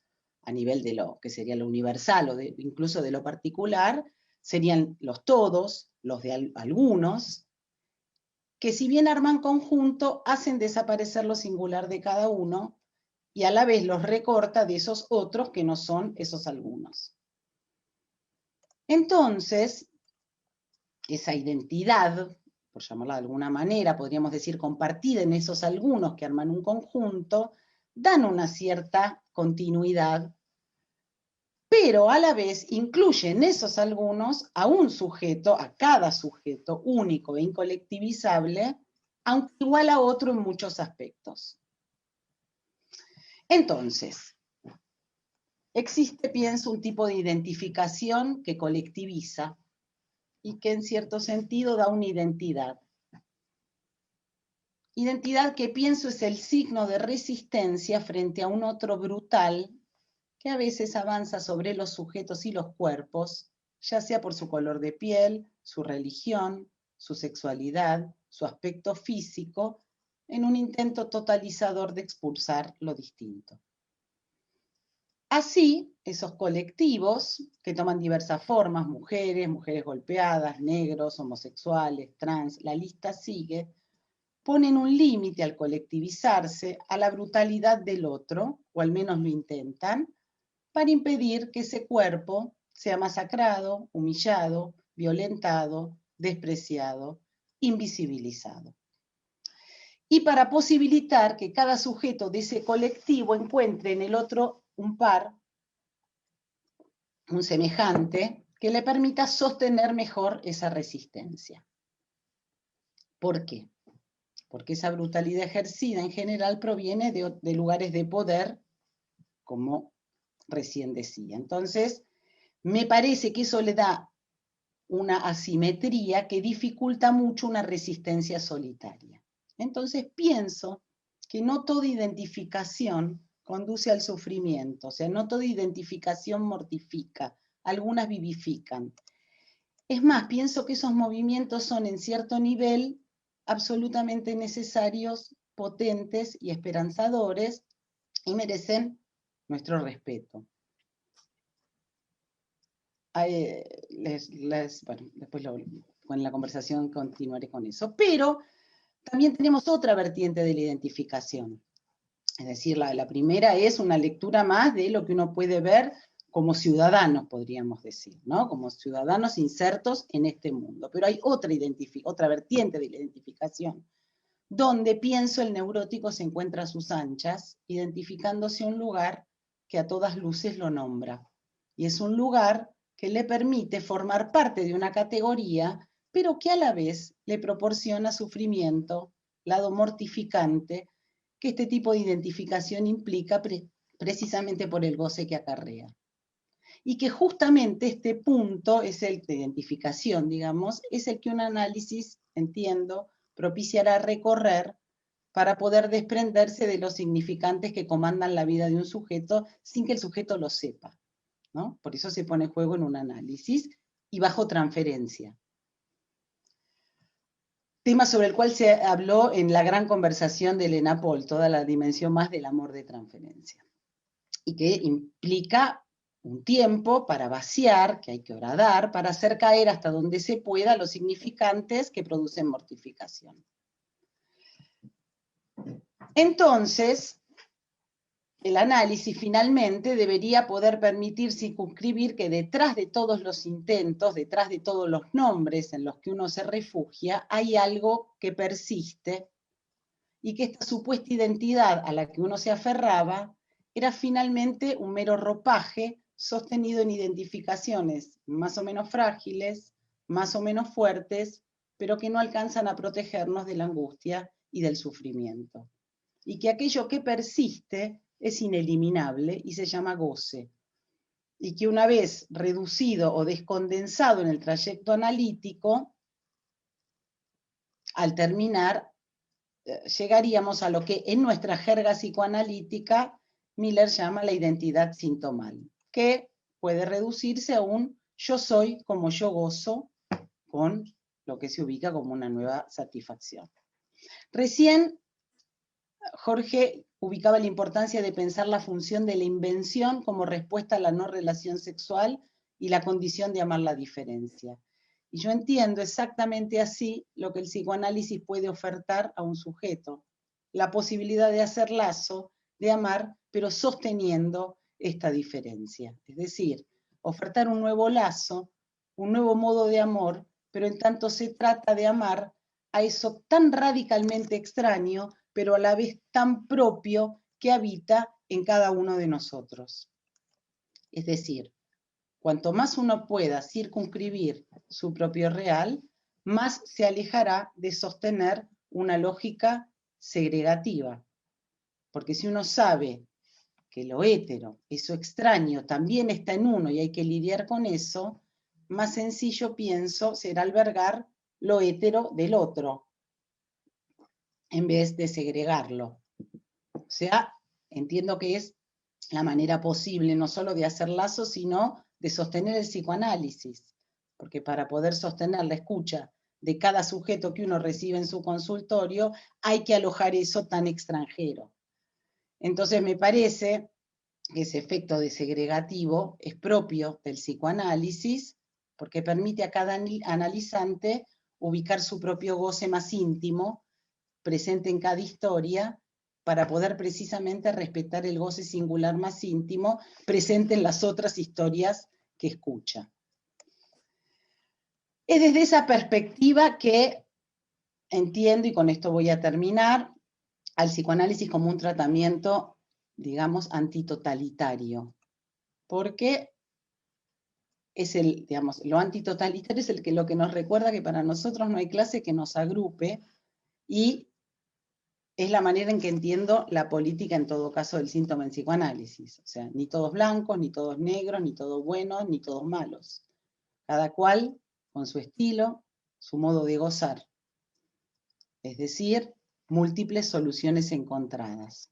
a nivel de lo que sería lo universal o incluso de lo particular, serían los todos, los de algunos, que si bien arman conjunto, hacen desaparecer lo singular de cada uno y a la vez los recorta de esos otros que no son esos algunos. Entonces, esa identidad, por llamarla de alguna manera, podríamos decir compartida en esos algunos que arman un conjunto, dan una cierta continuidad, pero a la vez incluyen esos algunos a un sujeto, a cada sujeto único e incolectivizable, aunque igual a otro en muchos aspectos. Entonces, existe, pienso, un tipo de identificación que colectiviza y que en cierto sentido da una identidad. Identidad que pienso es el signo de resistencia frente a un otro brutal que a veces avanza sobre los sujetos y los cuerpos, ya sea por su color de piel, su religión, su sexualidad, su aspecto físico, en un intento totalizador de expulsar lo distinto. Así, esos colectivos, que toman diversas formas, mujeres golpeadas, negros, homosexuales, trans, la lista sigue, ponen un límite al colectivizarse a la brutalidad del otro, o al menos lo intentan, para impedir que ese cuerpo sea masacrado, humillado, violentado, despreciado, invisibilizado. Y para posibilitar que cada sujeto de ese colectivo encuentre en el otro un par, un semejante, que le permita sostener mejor esa resistencia. ¿Por qué? Porque esa brutalidad ejercida en general proviene de lugares de poder, como recién decía. Entonces, me parece que eso le da una asimetría que dificulta mucho una resistencia solitaria. Entonces pienso que no toda identificación conduce al sufrimiento, o sea, no toda identificación mortifica, algunas vivifican. Es más, pienso que esos movimientos son en cierto nivel absolutamente necesarios, potentes y esperanzadores y merecen nuestro respeto. Bueno, después con la conversación continuaré con eso. Pero también tenemos otra vertiente de la identificación. Es decir, la primera es una lectura más de lo que uno puede ver como ciudadanos, podríamos decir, ¿no? Como ciudadanos insertos en este mundo. Pero hay otra vertiente de la identificación, donde pienso el neurótico se encuentra a sus anchas, identificándose un lugar que a todas luces lo nombra. Y es un lugar que le permite formar parte de una categoría, pero que a la vez le proporciona sufrimiento, lado mortificante, que este tipo de identificación implica precisamente por el goce que acarrea. Y que justamente este punto es el de identificación, digamos, es el que un análisis, entiendo, propiciará recorrer para poder desprenderse de los significantes que comandan la vida de un sujeto sin que el sujeto lo sepa. ¿no? Por eso se pone en juego en un análisis y bajo transferencia. Tema sobre el cual se habló en la gran conversación de Elena Paul, toda la dimensión más del amor de transferencia. Y que implica un tiempo para vaciar, que hay que horadar, para hacer caer hasta donde se pueda los significantes que producen mortificación. Entonces, el análisis finalmente debería poder permitir circunscribir que detrás de todos los intentos, detrás de todos los nombres en los que uno se refugia, hay algo que persiste y que esta supuesta identidad a la que uno se aferraba era finalmente un mero ropaje sostenido en identificaciones más o menos frágiles, más o menos fuertes, pero que no alcanzan a protegernos de la angustia y del sufrimiento. Y que aquello que persiste es ineliminable y se llama goce. Y que una vez reducido o descondensado en el trayecto analítico, al terminar, llegaríamos a lo que en nuestra jerga psicoanalítica Miller llama la identidad sintomal, que puede reducirse a un yo soy como yo gozo, con lo que se ubica como una nueva satisfacción. Recién Jorge ubicaba la importancia de pensar la función de la invención como respuesta a la no relación sexual y la condición de amar la diferencia. Y yo entiendo exactamente así lo que el psicoanálisis puede ofertar a un sujeto, la posibilidad de hacer lazo, de amar, pero sosteniendo esta diferencia. Es decir, ofertar un nuevo lazo, un nuevo modo de amor, pero en tanto se trata de amar a eso tan radicalmente extraño, pero a la vez tan propio que habita en cada uno de nosotros. Es decir, cuanto más uno pueda circunscribir su propio real, más se alejará de sostener una lógica segregativa. Porque si uno sabe que lo hétero, eso extraño, también está en uno y hay que lidiar con eso, más sencillo, pienso, será albergar lo hétero del otro, en vez de segregarlo. O sea, entiendo que es la manera posible no solo de hacer lazos, sino de sostener el psicoanálisis, porque para poder sostener la escucha de cada sujeto que uno recibe en su consultorio, hay que alojar eso tan extranjero. Entonces me parece que ese efecto desegregativo es propio del psicoanálisis, porque permite a cada analizante ubicar su propio goce más íntimo, presente en cada historia, para poder precisamente respetar el goce singular más íntimo, presente en las otras historias que escucha. Es desde esa perspectiva que entiendo, y con esto voy a terminar, al psicoanálisis como un tratamiento, digamos, antitotalitario, porque es lo antitotalitario es lo que nos recuerda que para nosotros no hay clase que nos agrupe, y es la manera en que entiendo la política en todo caso del síntoma en psicoanálisis. O sea, ni todos blancos, ni todos negros, ni todos buenos, ni todos malos. Cada cual con su estilo, su modo de gozar. Es decir, múltiples soluciones encontradas.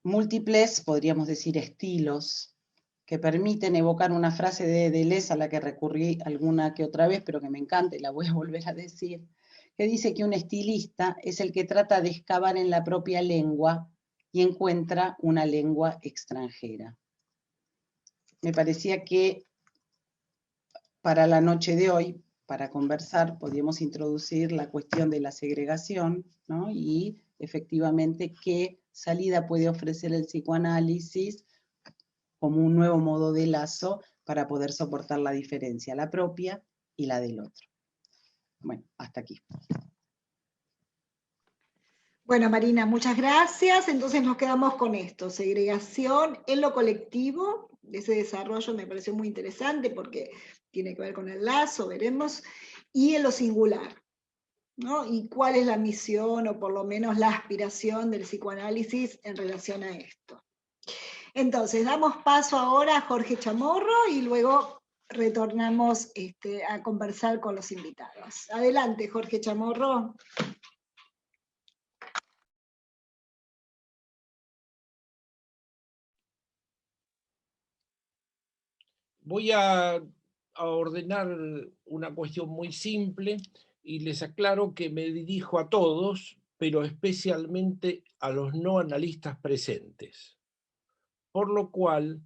Múltiples, podríamos decir, estilos que permiten evocar una frase de Deleuze a la que recurrí alguna que otra vez, pero que me encanta y la voy a volver a decir, que dice que un estilista es el que trata de excavar en la propia lengua y encuentra una lengua extranjera. Me parecía que para la noche de hoy, para conversar, podíamos introducir la cuestión de la segregación, ¿no? Y efectivamente qué salida puede ofrecer el psicoanálisis como un nuevo modo de lazo para poder soportar la diferencia, la propia y la del otro. Bueno, hasta aquí. Bueno, Marina, muchas gracias. Entonces nos quedamos con esto, segregación en lo colectivo. Ese desarrollo me pareció muy interesante porque tiene que ver con el lazo, veremos, y en lo singular, ¿no? Y cuál es la misión o por lo menos la aspiración del psicoanálisis en relación a esto. Entonces, damos paso ahora a Jorge Chamorro y luego retornamos a conversar con los invitados. Adelante, Jorge Chamorro. voy a ordenar una cuestión muy simple y les aclaro que me dirijo a todos, pero especialmente a los no analistas presentes. Por lo cual,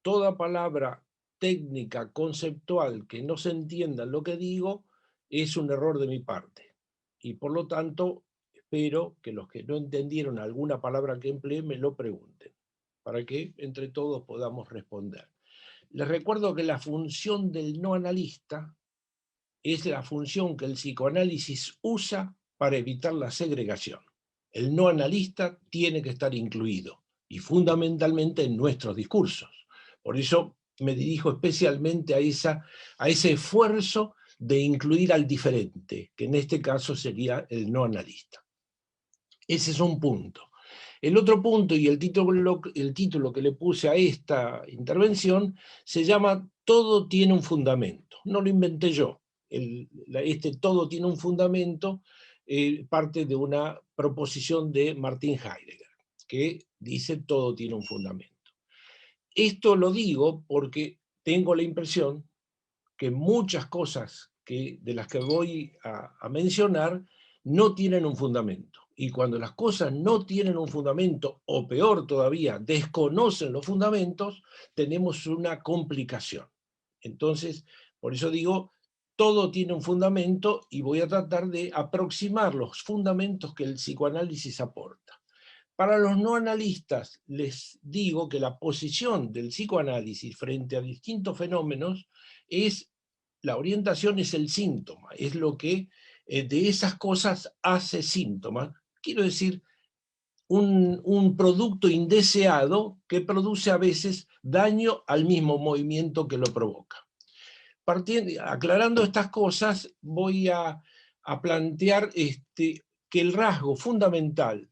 toda palabra técnica, conceptual, que no se entienda lo que digo, es un error de mi parte. Y por lo tanto, espero que los que no entendieron alguna palabra que empleé me lo pregunten, para que entre todos podamos responder. Les recuerdo que la función del no analista es la función que el psicoanálisis usa para evitar la segregación. El no analista tiene que estar incluido, y fundamentalmente en nuestros discursos. Por eso me dirijo especialmente a ese esfuerzo de incluir al diferente, que en este caso sería el no analista. Ese es un punto. El otro punto, y el título que le puse a esta intervención, se llama Todo tiene un fundamento. No lo inventé yo. Este todo tiene un fundamento, parte de una proposición de Martin Heidegger, que dice todo tiene un fundamento. Esto lo digo porque tengo la impresión que muchas cosas de las que voy a mencionar no tienen un fundamento. Y cuando las cosas no tienen un fundamento, o peor todavía, desconocen los fundamentos, tenemos una complicación. Entonces, por eso digo, todo tiene un fundamento y voy a tratar de aproximar los fundamentos que el psicoanálisis aporta. Para los no analistas les digo que la posición del psicoanálisis frente a distintos fenómenos es, la orientación es el síntoma, es lo que de esas cosas hace síntomas. Quiero decir, un producto indeseado que produce a veces daño al mismo movimiento que lo provoca. Aclarando estas cosas, voy a plantear que el rasgo fundamental,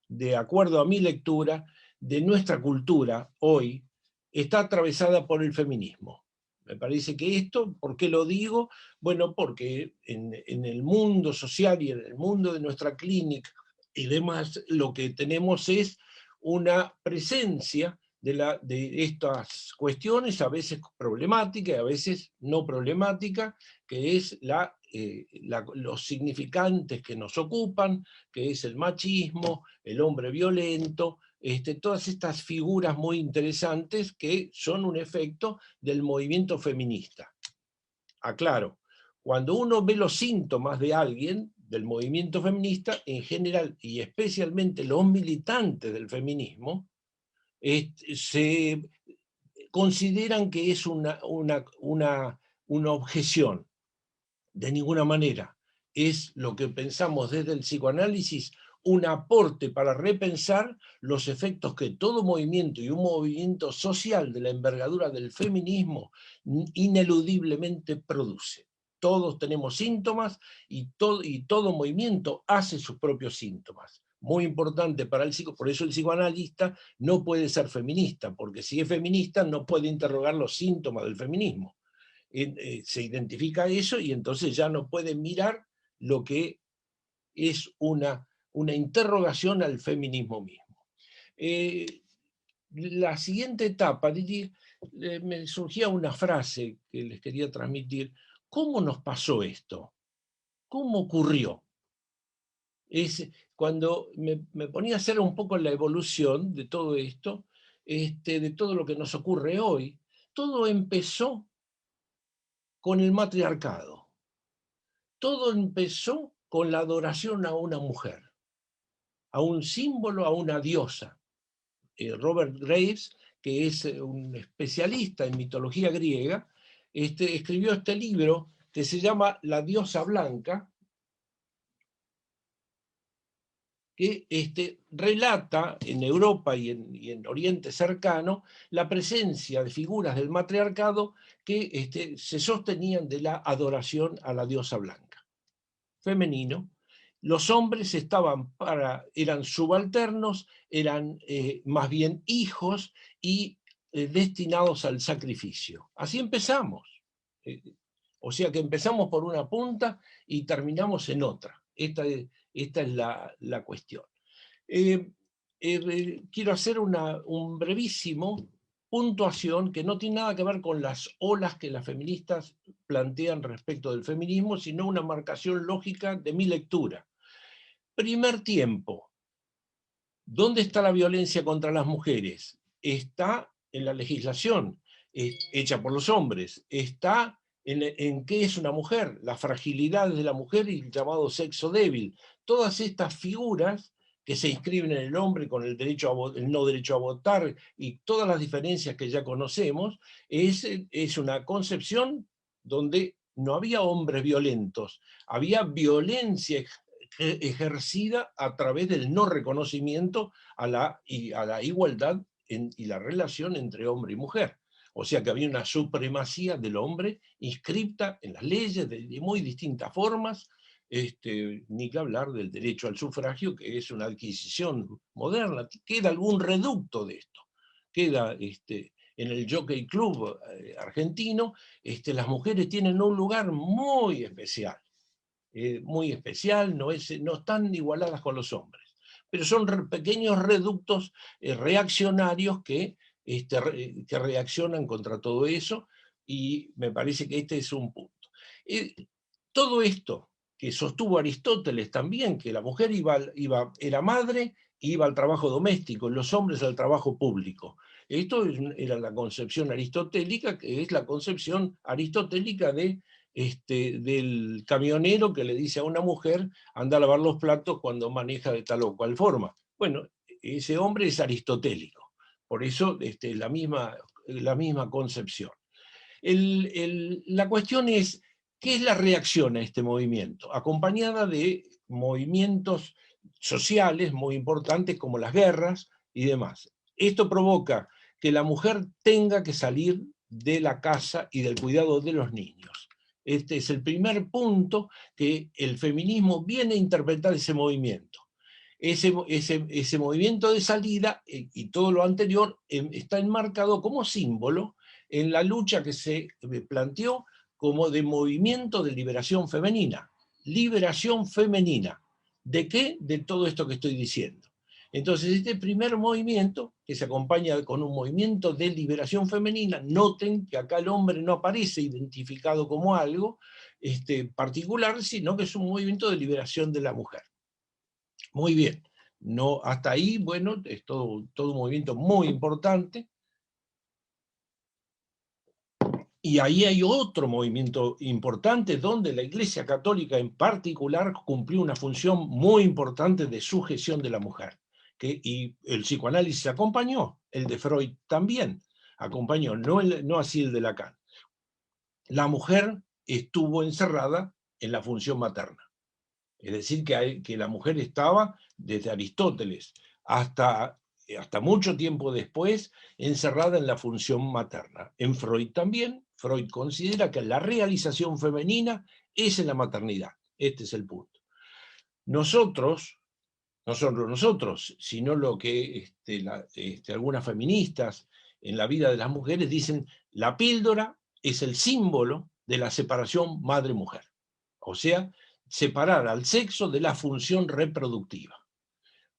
de acuerdo a mi lectura, de nuestra cultura hoy, está atravesada por el feminismo. Me parece que esto, ¿por qué lo digo? Bueno, porque en el mundo social y en el mundo de nuestra clínica y demás, lo que tenemos es una presencia de estas cuestiones, a veces problemática y a veces no problemática, que es los significantes que nos ocupan, que es el machismo, el hombre violento, todas estas figuras muy interesantes que son un efecto del movimiento feminista. Aclaro, cuando uno ve los síntomas de alguien, del movimiento feminista, en general, y especialmente los militantes del feminismo, se consideran que es una objeción. De ninguna manera. Es lo que pensamos desde el psicoanálisis, un aporte para repensar los efectos que todo movimiento y un movimiento social de la envergadura del feminismo ineludiblemente produce. Todos tenemos síntomas y todo movimiento hace sus propios síntomas. Muy importante para el por eso el psicoanalista no puede ser feminista, porque si es feminista no puede interrogar los síntomas del feminismo. Se identifica eso y entonces ya no puede mirar lo que es una interrogación al feminismo mismo. La siguiente etapa, me surgía una frase que les quería transmitir. ¿Cómo nos pasó esto? ¿Cómo ocurrió? Cuando me ponía a hacer un poco la evolución de todo esto, de todo lo que nos ocurre hoy, todo empezó con el matriarcado. Todo empezó con la adoración a una mujer, a un símbolo, a una diosa. Robert Graves, que es un especialista en mitología griega, escribió este libro que se llama La diosa blanca, que relata en Europa y en Oriente cercano la presencia de figuras del matriarcado que se sostenían de la adoración a la diosa blanca. Femenino. Los hombres eran subalternos, eran más bien hijos y destinados al sacrificio. Así empezamos. O sea que empezamos por una punta y terminamos en otra. Esta es la cuestión. Quiero hacer un brevísimo puntuación que no tiene nada que ver con las olas que las feministas plantean respecto del feminismo, sino una marcación lógica de mi lectura. Primer tiempo. ¿Dónde está la violencia contra las mujeres? Está en la legislación hecha por los hombres. Está en qué es una mujer, las fragilidades de la mujer y el llamado sexo débil. Todas estas figuras que se inscriben en el hombre con el no derecho a votar y todas las diferencias que ya conocemos, es una concepción donde no había hombres violentos, había violencia ejercida a través del no reconocimiento a la igualdad y la relación entre hombre y mujer. O sea que había una supremacía del hombre inscripta en las leyes de muy distintas formas, ni que hablar del derecho al sufragio, que es una adquisición moderna. Queda algún reducto de esto. Queda en el Jockey Club argentino, las mujeres tienen un lugar muy especial. No están igualadas con los hombres, pero son pequeños reductos reaccionarios que reaccionan contra todo eso, y me parece que este es un punto. Todo esto que sostuvo Aristóteles también, que la mujer era madre, iba al trabajo doméstico, los hombres al trabajo público. Esto era la concepción aristotélica, que es la concepción aristotélica del camionero que le dice a una mujer, anda a lavar los platos cuando maneja de tal o cual forma. Bueno, ese hombre es aristotélico, por eso la misma concepción. La cuestión es, ¿qué es la reacción a este movimiento? Acompañada de movimientos sociales muy importantes como las guerras y demás. Esto provoca que la mujer tenga que salir de la casa y del cuidado de los niños. Este es el primer punto que el feminismo viene a interpretar ese movimiento. Ese movimiento de salida y todo lo anterior está enmarcado como símbolo en la lucha que se planteó como de movimiento de liberación femenina. Liberación femenina. ¿De qué? De todo esto que estoy diciendo. Entonces, este primer movimiento, que se acompaña con un movimiento de liberación femenina, noten que acá el hombre no aparece identificado como algo particular, sino que es un movimiento de liberación de la mujer. Muy bien. No, hasta ahí, bueno, es todo un movimiento muy importante. Y ahí hay otro movimiento importante donde la Iglesia Católica en particular cumplió una función muy importante de sujeción de la mujer. Y el psicoanálisis acompañó, el de Freud también acompañó, no así el de Lacan. La mujer estuvo encerrada en la función materna. Es decir, que la mujer estaba, desde Aristóteles hasta mucho tiempo después, encerrada en la función materna. En Freud también. Freud considera que la realización femenina es en la maternidad. Este es el punto. No solo nosotros, sino lo que algunas feministas en la vida de las mujeres dicen, la píldora es el símbolo de la separación madre-mujer. O sea, separar al sexo de la función reproductiva.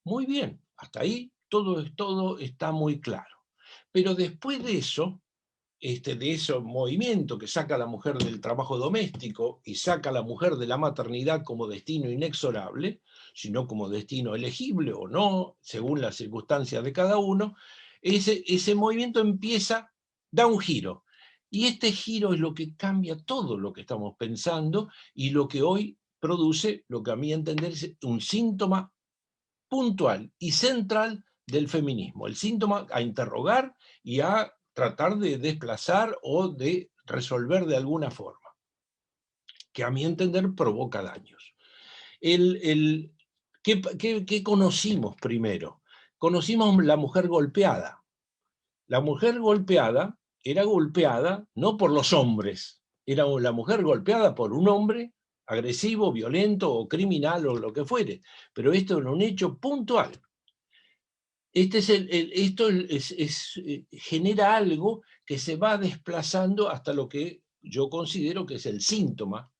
Muy bien, hasta ahí todo está muy claro. Pero después de eso, de ese movimiento que saca a la mujer del trabajo doméstico y saca a la mujer de la maternidad como destino inexorable, sino como destino elegible o no, según las circunstancias de cada uno, ese movimiento da un giro. Y este giro es lo que cambia todo lo que estamos pensando y lo que hoy produce, lo que a mi entender es un síntoma puntual y central del feminismo. El síntoma a interrogar y a tratar de desplazar o de resolver de alguna forma, que a mi entender provoca daños. ¿Qué conocimos primero? Conocimos la mujer golpeada. La mujer golpeada era golpeada no por los hombres, era la mujer golpeada por un hombre agresivo, violento o criminal o lo que fuere, pero esto era un hecho puntual. Esto genera algo que se va desplazando hasta lo que yo considero que es el síntoma,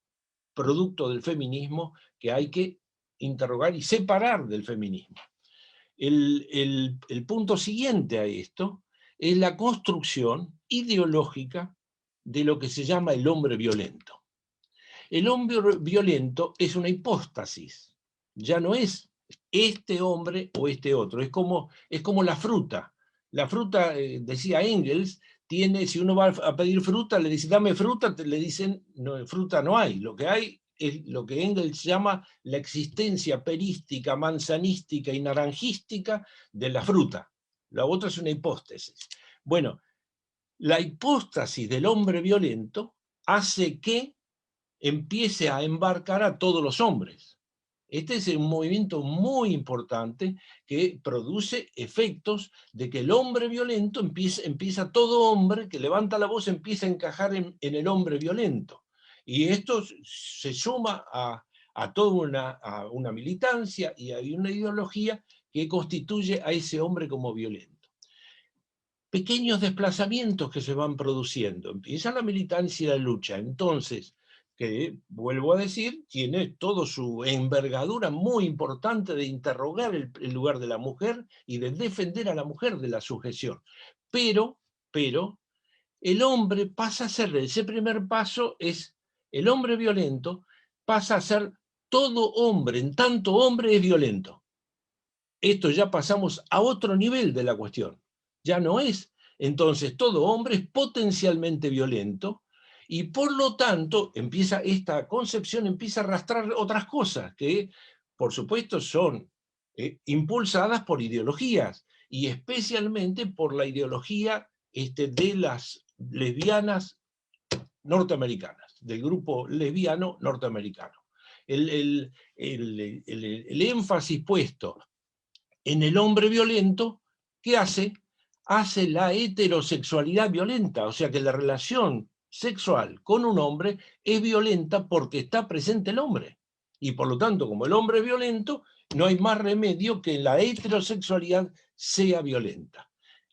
producto del feminismo, que hay que interrogar y separar del feminismo. El punto siguiente a esto es la construcción ideológica de lo que se llama el hombre violento. El hombre violento es una hipóstasis, ya no es este hombre o este otro, es como la fruta. La fruta, decía Engels, si uno va a pedir fruta, le dice, dame fruta, le dicen, no, fruta no hay, lo que hay es lo que Engels llama la existencia perística, manzanística y naranjística de la fruta. La otra es una hipóstasis. Bueno, la hipóstasis del hombre violento hace que empiece a embarcar a todos los hombres. Este es un movimiento muy importante que produce efectos de que el hombre violento empieza todo hombre que levanta la voz empieza a encajar en el hombre violento. Y esto se suma a toda una militancia y a una ideología que constituye a ese hombre como violento. Pequeños desplazamientos que se van produciendo. Empieza la militancia y la lucha. Entonces, que, vuelvo a decir, tiene toda su envergadura muy importante de interrogar el lugar de la mujer y de defender a la mujer de la sujeción. Pero, el hombre pasa a ser, ese primer paso es, el hombre violento pasa a ser todo hombre, en tanto hombre es violento. Esto ya pasamos a otro nivel de la cuestión. Ya no es, entonces, todo hombre es potencialmente violento, y por lo tanto, esta concepción empieza a arrastrar otras cosas que, por supuesto, son impulsadas por ideologías, y especialmente por la ideología de las lesbianas norteamericanas, del grupo lesbiano norteamericano. El énfasis puesto en el hombre violento, ¿qué hace? Hace la heterosexualidad violenta, o sea que la relación sexual con un hombre es violenta porque está presente el hombre. Y por lo tanto, como el hombre es violento, no hay más remedio que la heterosexualidad sea violenta.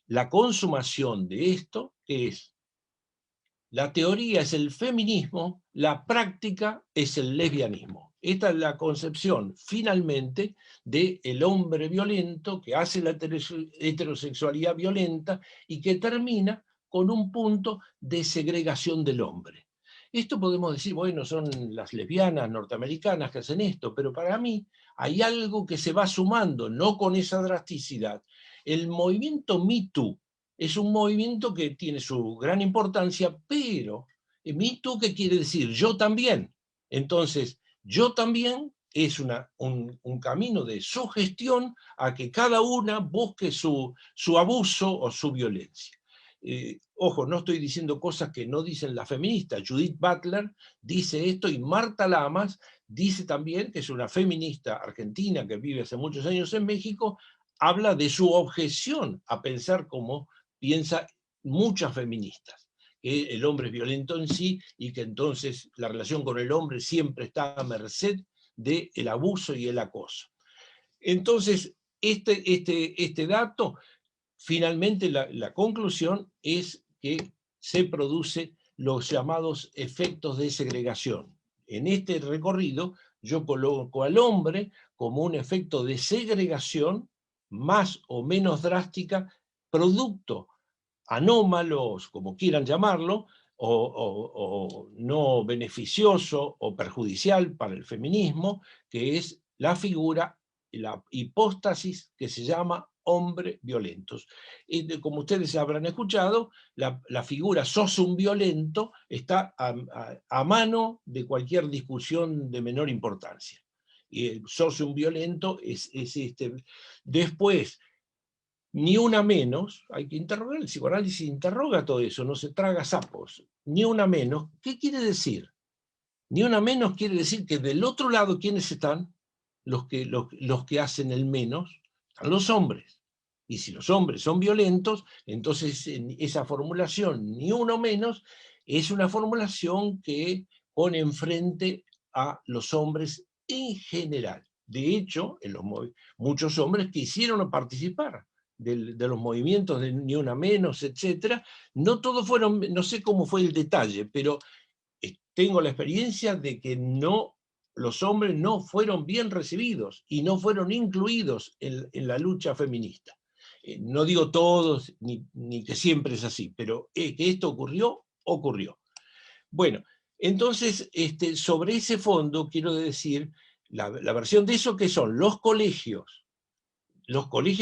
La consumación de esto es, la teoría es el feminismo, la práctica es el lesbianismo. Esta es la concepción, finalmente, del hombre violento que hace la heterosexualidad violenta y que termina con un punto de segregación del hombre. Esto podemos decir, bueno, son las lesbianas norteamericanas que hacen esto, pero para mí hay algo que se va sumando, no con esa drasticidad. El movimiento Me Too es un movimiento que tiene su gran importancia, pero Me Too, ¿qué quiere decir? Yo también. Entonces, yo también es un camino de sugestión a que cada una busque su abuso o su violencia. Ojo, no estoy diciendo cosas que no dicen las feministas. Judith Butler dice esto y Marta Lamas dice también, que es una feminista argentina que vive hace muchos años en México, habla de su objeción a pensar como piensa muchas feministas, que el hombre es violento en sí y que entonces la relación con el hombre siempre está a merced del abuso y el acoso. Entonces, este dato, finalmente la conclusión es que se producen los llamados efectos de segregación. En este recorrido yo coloco al hombre como un efecto de segregación más o menos drástica, producto anómalos, como quieran llamarlo, o no beneficioso o perjudicial para el feminismo, que es la figura, la hipóstasis que se llama hombre violentos. Como ustedes habrán escuchado, la figura sos un violento está a mano de cualquier discusión de menor importancia. Y sos un violento es Después, ni una menos, hay que interrogar, el psicoanálisis interroga todo eso, no se traga sapos, ni una menos. ¿Qué quiere decir? Ni una menos quiere decir que del otro lado, ¿quiénes están? Los que hacen el menos, están los hombres. Y si los hombres son violentos, entonces esa formulación, ni uno menos, es una formulación que pone enfrente a los hombres en general. De hecho, muchos hombres quisieron participar de los movimientos de Ni Una Menos, etc. No todos fueron, no sé cómo fue el detalle, pero tengo la experiencia de que los hombres no fueron bien recibidos y no fueron incluidos en la lucha feminista. No digo todos, ni que siempre es así, pero que esto ocurrió, ocurrió. Bueno, entonces, sobre ese fondo quiero decir, la versión de eso que son los colegios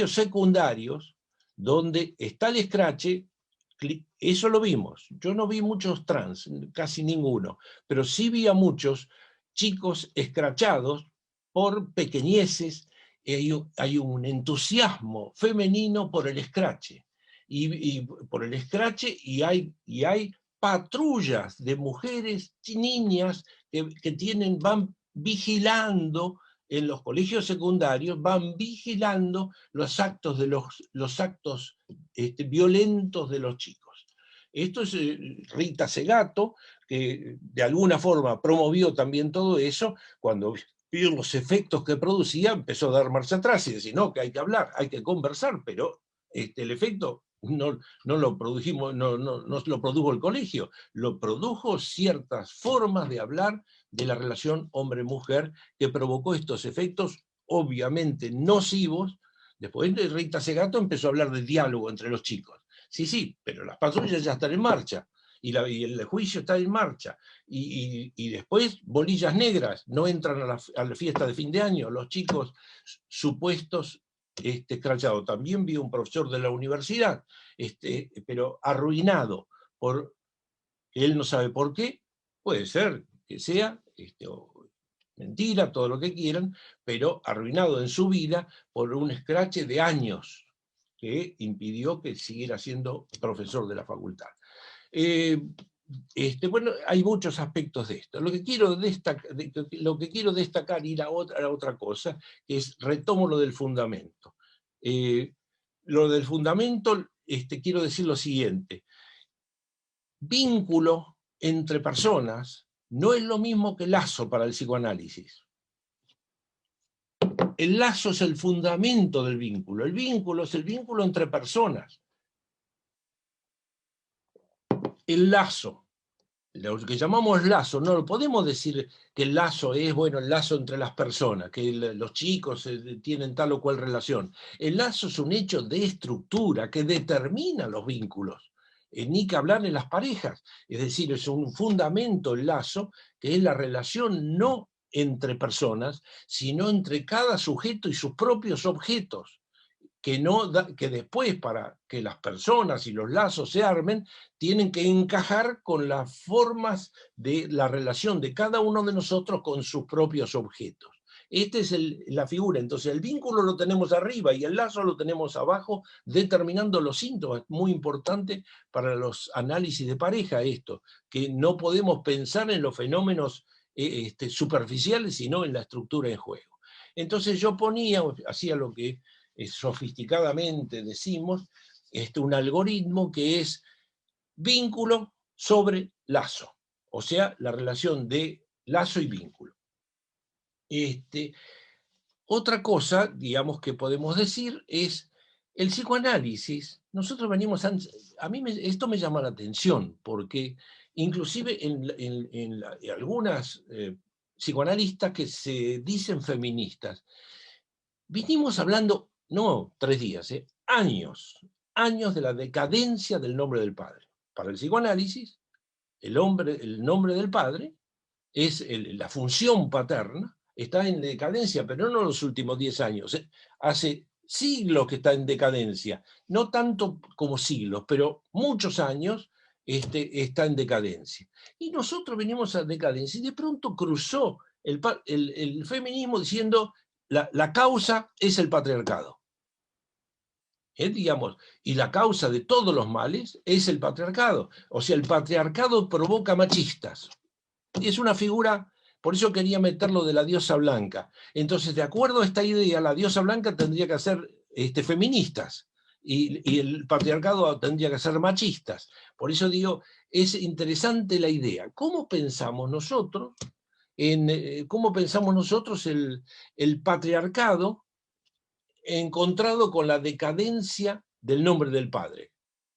secundarios, donde está el escrache, eso lo vimos. Yo no vi muchos trans, casi ninguno, pero sí vi a muchos chicos escrachados por pequeñeces. Hay un entusiasmo femenino por el escrache, y hay patrullas de mujeres, niñas, que van vigilando en los colegios secundarios, van vigilando los actos violentos de los chicos. Esto es Rita Segato, que de alguna forma promovió también todo eso. Cuando vio los efectos que producía, empezó a dar marcha atrás y decir, no, que hay que hablar, hay que conversar, pero el efecto no lo produjimos, no lo produjo el colegio, lo produjo ciertas formas de hablar de la relación hombre-mujer que provocó estos efectos obviamente nocivos. Después de Rita Segato empezó a hablar de diálogo entre los chicos. Sí, pero las patrullas ya están en marcha, y el juicio está en marcha, y después bolillas negras, no entran a la fiesta de fin de año, los chicos supuestos escrachados. También vi un profesor de la universidad, pero arruinado, él no sabe por qué, puede ser que sea mentira, todo lo que quieran, pero arruinado en su vida por un escrache de años que impidió que siguiera siendo profesor de la facultad. Bueno, hay muchos aspectos de esto. Lo que quiero destacar y la otra cosa, es retomo lo del fundamento. Lo del fundamento, quiero decir lo siguiente: vínculo entre personas no es lo mismo que lazo para el psicoanálisis. El lazo es el fundamento del vínculo. El vínculo es el vínculo entre personas. El lazo, lo que llamamos lazo, no lo podemos decir que el lazo es, bueno, el lazo entre las personas, que los chicos tienen tal o cual relación. El lazo es un hecho de estructura que determina los vínculos. Ni que hablar en las parejas, es decir, es un fundamento el lazo, que es la relación no entre personas, sino entre cada sujeto y sus propios objetos, que después, para que las personas y los lazos se armen, tienen que encajar con las formas de la relación de cada uno de nosotros con sus propios objetos. Esta es la figura. Entonces el vínculo lo tenemos arriba y el lazo lo tenemos abajo, determinando los síntomas. Muy importante para los análisis de pareja esto, que no podemos pensar en los fenómenos superficiales, sino en la estructura en juego. Entonces yo hacía lo que sofisticadamente decimos, un algoritmo que es vínculo sobre lazo, o sea, la relación de lazo y vínculo. Otra cosa, digamos, que podemos decir es el psicoanálisis. Nosotros venimos, esto me llama la atención, porque inclusive en algunas psicoanalistas que se dicen feministas, vinimos hablando, no 3 días, años de la decadencia del nombre del padre. Para el psicoanálisis, el nombre del padre es la función paterna, está en decadencia, pero no en los últimos 10 años. Hace siglos que está en decadencia, no tanto como siglos, pero muchos años está en decadencia. Y nosotros venimos a decadencia, y de pronto cruzó el feminismo diciendo la causa es el patriarcado. Digamos, y la causa de todos los males es el patriarcado. O sea, el patriarcado provoca machistas. Es una figura, por eso quería meterlo de la diosa blanca. Entonces, de acuerdo a esta idea, la diosa blanca tendría que ser feministas, y el patriarcado tendría que ser machistas. Por eso digo, es interesante la idea. ¿Cómo pensamos nosotros el patriarcado encontrado con la decadencia del nombre del padre?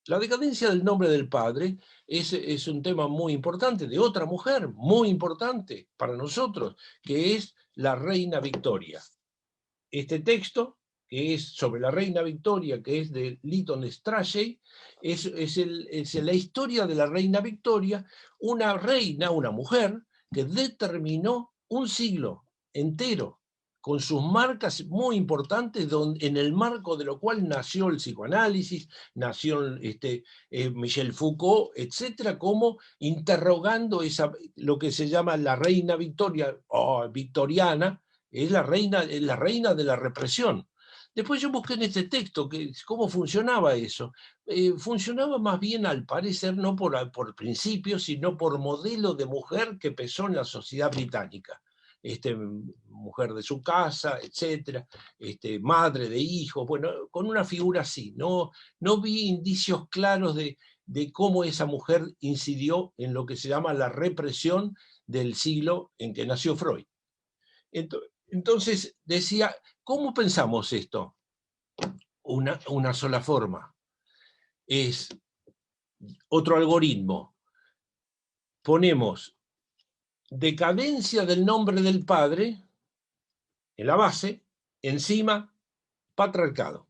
La decadencia del nombre del padre es un tema muy importante, de otra mujer muy importante para nosotros, que es la reina Victoria. Este texto que es sobre la reina Victoria, que es de Lytton Strachey, es la historia de la reina Victoria, una reina, una mujer, que determinó un siglo entero, con sus marcas muy importantes, en el marco de lo cual nació el psicoanálisis, nació Michel Foucault, etcétera, como interrogando lo que se llama la reina Victoria, o victoriana, es la reina de la represión. Después yo busqué en este texto cómo funcionaba eso. Funcionaba más bien, al parecer, no por principio, sino por modelo de mujer que pesó en la sociedad británica. Mujer de su casa, etcétera, madre de hijos, bueno, con una figura así. No vi indicios claros de cómo esa mujer incidió en lo que se llama la represión del siglo en que nació Freud. Entonces decía, ¿cómo pensamos esto? Una sola forma. Es otro algoritmo. Ponemos decadencia del nombre del padre en la base, encima patriarcado.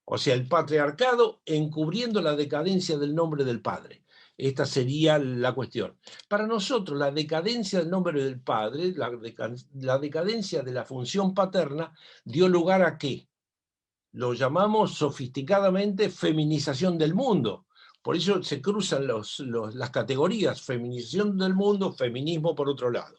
O sea, el patriarcado encubriendo la decadencia del nombre del padre. Esta sería la cuestión. Para nosotros, la decadencia del nombre del padre, la decadencia de la función paterna, dio lugar a ¿qué? Lo llamamos sofisticadamente feminización del mundo. Por eso se cruzan las categorías, feminización del mundo, feminismo por otro lado.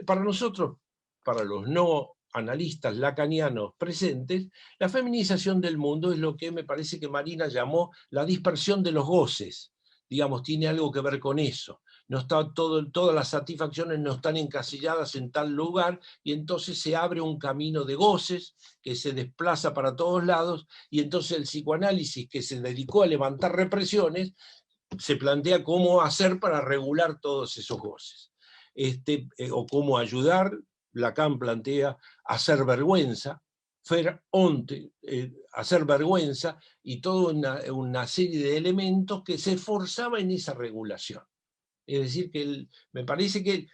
Para nosotros, para los no analistas lacanianos presentes, la feminización del mundo es lo que me parece que Marina llamó la dispersión de los goces. Digamos, tiene algo que ver con eso. No está todas las satisfacciones no están encasilladas en tal lugar, y entonces se abre un camino de goces que se desplaza para todos lados, y entonces el psicoanálisis, que se dedicó a levantar represiones, se plantea cómo hacer para regular todos esos goces. O cómo ayudar. Lacan plantea hacer vergüenza, hacer vergüenza, y toda una serie de elementos que se esforzaba en esa regulación. Es decir, que me parece que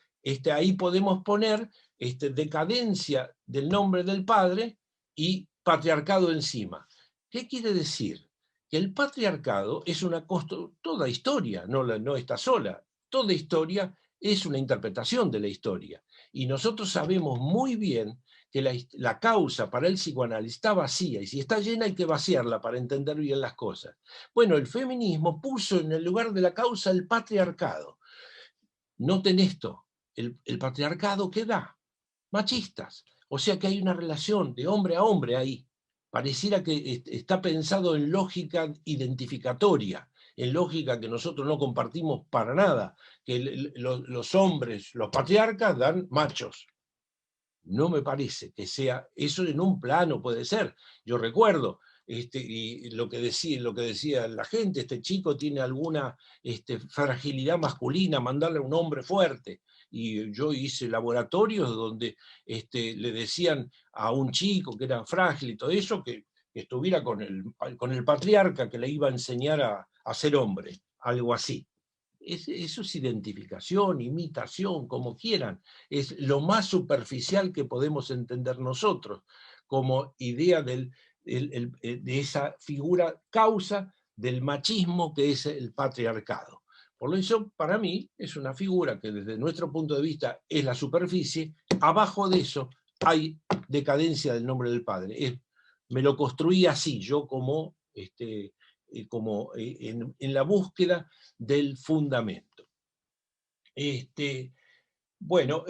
ahí podemos poner decadencia del nombre del padre y patriarcado encima. ¿Qué quiere decir? Que el patriarcado es toda historia, no está sola, toda historia es una interpretación de la historia. Y nosotros sabemos muy bien que la causa para el psicoanálisis está vacía, y si está llena hay que vaciarla para entender bien las cosas. Bueno, el feminismo puso en el lugar de la causa el patriarcado. Noten esto, el patriarcado ¿qué da? Machistas. O sea que hay una relación de hombre a hombre ahí. Pareciera que está pensado en lógica identificatoria, en lógica que nosotros no compartimos para nada, que los hombres, los patriarcas, dan machos. No me parece que sea eso. En un plano puede ser. Yo recuerdo, y lo que decía la gente, este chico tiene alguna fragilidad masculina, mandarle a un hombre fuerte. Y yo hice laboratorios donde le decían a un chico que era frágil y todo eso, que estuviera con el patriarca que le iba a enseñar a ser hombre, algo así. Eso es identificación, imitación, como quieran. Es lo más superficial que podemos entender nosotros, como idea de esa figura causa del machismo que es el patriarcado. Por eso, para mí, es una figura que desde nuestro punto de vista es la superficie. Abajo de eso hay decadencia del nombre del padre. Me lo construí así, yo como en la búsqueda del fundamento. Bueno,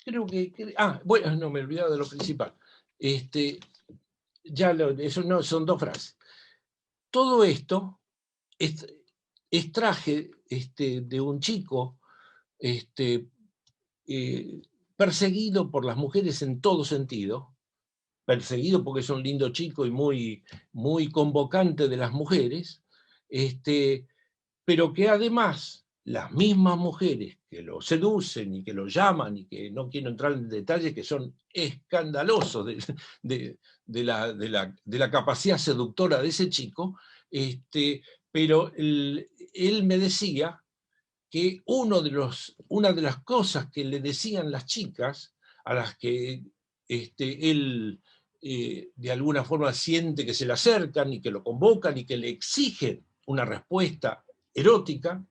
creo que... bueno, no, me he olvidado de lo principal. Eso no, son dos frases. Todo esto extraje de un chico perseguido por las mujeres en todo sentido, perseguido porque es un lindo chico y muy, muy convocante de las mujeres, pero que además las mismas mujeres que lo seducen y que lo llaman, y que no quiero entrar en detalles que son escandalosos de la capacidad seductora de ese chico, pero él me decía que una de las cosas que le decían las chicas a las que él de alguna forma siente que se le acercan y que lo convocan y que le exigen una respuesta erótica.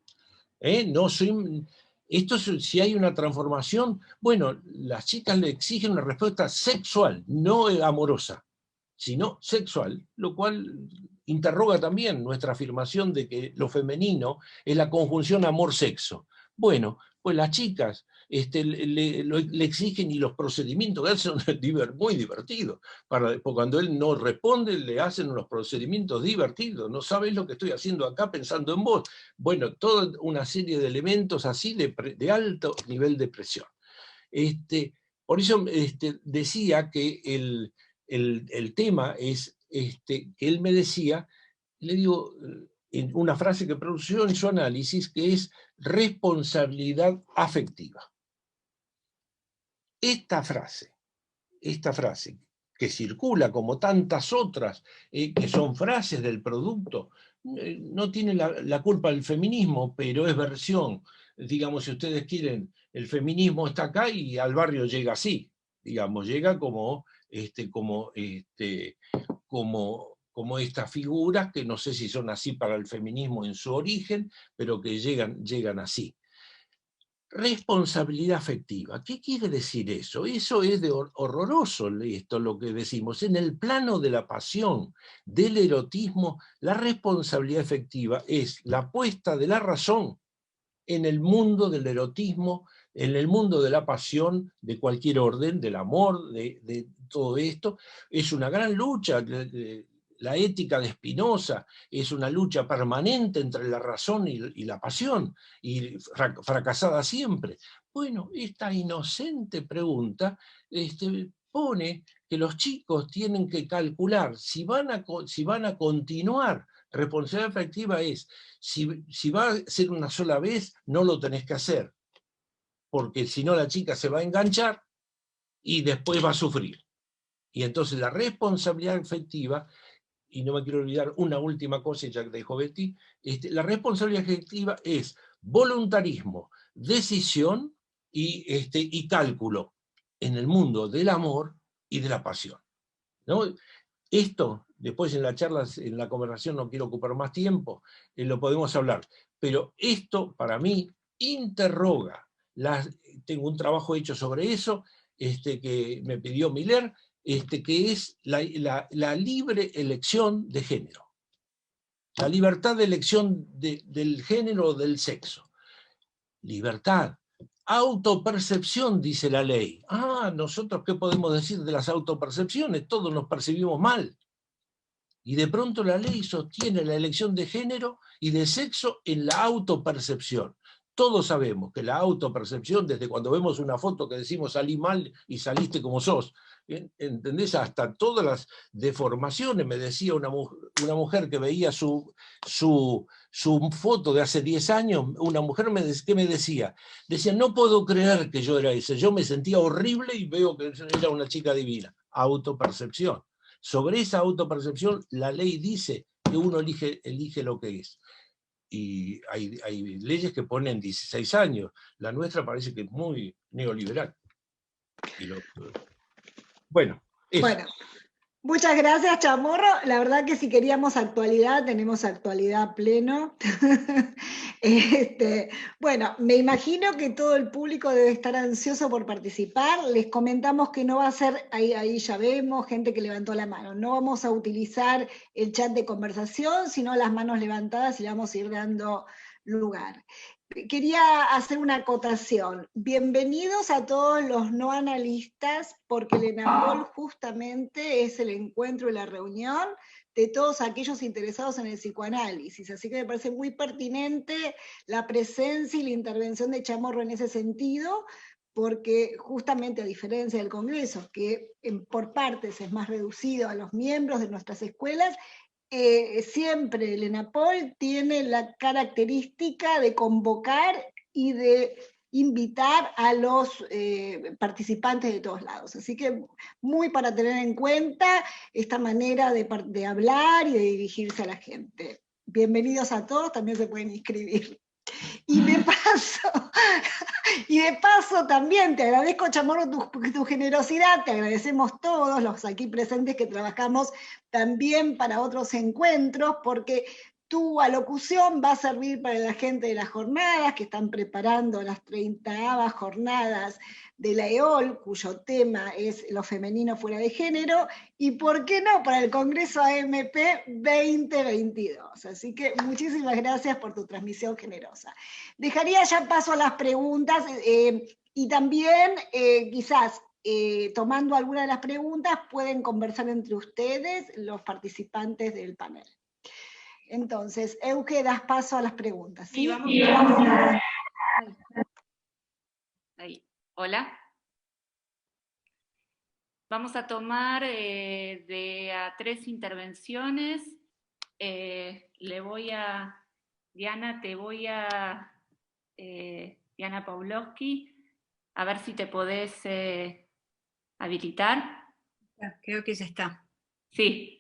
Si hay una transformación, bueno, las chicas le exigen una respuesta sexual, no amorosa, sino sexual, lo cual interroga también nuestra afirmación de que lo femenino es la conjunción amor-sexo. Bueno, pues las chicas le exigen, y los procedimientos que hacen son muy divertidos. Cuando él no responde, le hacen unos procedimientos divertidos. No sabes lo que estoy haciendo acá pensando en vos. Bueno, toda una serie de elementos así de alto nivel de presión. Por eso decía que el tema es que él me decía, le digo, en una frase que pronunció en su análisis, que es responsabilidad afectiva. Esta frase que circula como tantas otras, que son frases del producto, no tiene la culpa del feminismo, pero es versión. Digamos, si ustedes quieren, el feminismo está acá y al barrio llega así, digamos, llega como estas figuras, que no sé si son así para el feminismo en su origen, pero que llegan así. Responsabilidad afectiva. ¿Qué quiere decir eso? Eso es horroroso, esto lo que decimos. En el plano de la pasión, del erotismo, la responsabilidad afectiva es la puesta de la razón en el mundo del erotismo, en el mundo de la pasión, de cualquier orden, del amor, de todo esto. Es una gran lucha. La ética de Spinoza es una lucha permanente entre la razón y la pasión, y fracasada siempre. Bueno, esta inocente pregunta pone que los chicos tienen que calcular si van a continuar. Responsabilidad afectiva es, si va a ser una sola vez, no lo tenés que hacer, porque si no la chica se va a enganchar y después va a sufrir. Y entonces la responsabilidad afectiva, y no me quiero olvidar una última cosa, ya que dijo Betty, la responsabilidad afectiva es voluntarismo, decisión y cálculo en el mundo del amor y de la pasión, ¿no? Esto, después en la charla, en la conversación, no quiero ocupar más tiempo, lo podemos hablar, pero esto para mí interroga, tengo un trabajo hecho sobre eso, que me pidió Miller, que es la libre elección de género, la libertad de elección del género o del sexo. Libertad, autopercepción, dice la ley. ¿Nosotros qué podemos decir de las autopercepciones? Todos nos percibimos mal. Y de pronto la ley sostiene la elección de género y de sexo en la autopercepción. Todos sabemos que la autopercepción, desde cuando vemos una foto que decimos salí mal y saliste como sos, ¿entendés? Hasta todas las deformaciones. Me decía una mujer que veía su foto de hace 10 años, una mujer que me decía, no puedo creer que yo era ese, yo me sentía horrible y veo que era una chica divina. Autopercepción. Sobre esa autopercepción, la ley dice que uno elige lo que es. Y hay leyes que ponen 16 años. La nuestra parece que es muy neoliberal. Bueno, eso. Bueno, muchas gracias, Chamorro. La verdad que si queríamos actualidad, tenemos actualidad pleno. Bueno, me imagino que todo el público debe estar ansioso por participar. Les comentamos que no va a ser, ahí ya vemos, gente que levantó la mano. No vamos a utilizar el chat de conversación, sino las manos levantadas y le vamos a ir dando lugar. Quería hacer una acotación. Bienvenidos a todos los no analistas, porque el ENAPOL justamente es el encuentro y la reunión de todos aquellos interesados en el psicoanálisis. Así que me parece muy pertinente la presencia y la intervención de Chamorro en ese sentido, porque justamente a diferencia del Congreso, que por partes es más reducido a los miembros de nuestras escuelas, siempre el ENAPOL tiene la característica de convocar y de invitar a los participantes de todos lados. Así que muy para tener en cuenta esta manera de hablar y de dirigirse a la gente. Bienvenidos a todos, también se pueden inscribir. Y de paso también te agradezco, Chamorro, tu generosidad, te agradecemos todos los aquí presentes que trabajamos también para otros encuentros, porque tu alocución va a servir para la gente de las jornadas que están preparando las 30ª jornadas de la EOL, cuyo tema es lo femenino fuera de género, y por qué no, para el Congreso AMP 2022. Así que muchísimas gracias por tu transmisión generosa. Dejaría ya paso a las preguntas, y también quizás tomando alguna de las preguntas pueden conversar entre ustedes los participantes del panel. Entonces, Euge, das paso a las preguntas, ¿sí? Sí, ahí. Hola. Vamos a tomar de a 3 intervenciones. Diana, Diana Pawlowski, a ver si te podés habilitar. Creo que ya está. Sí.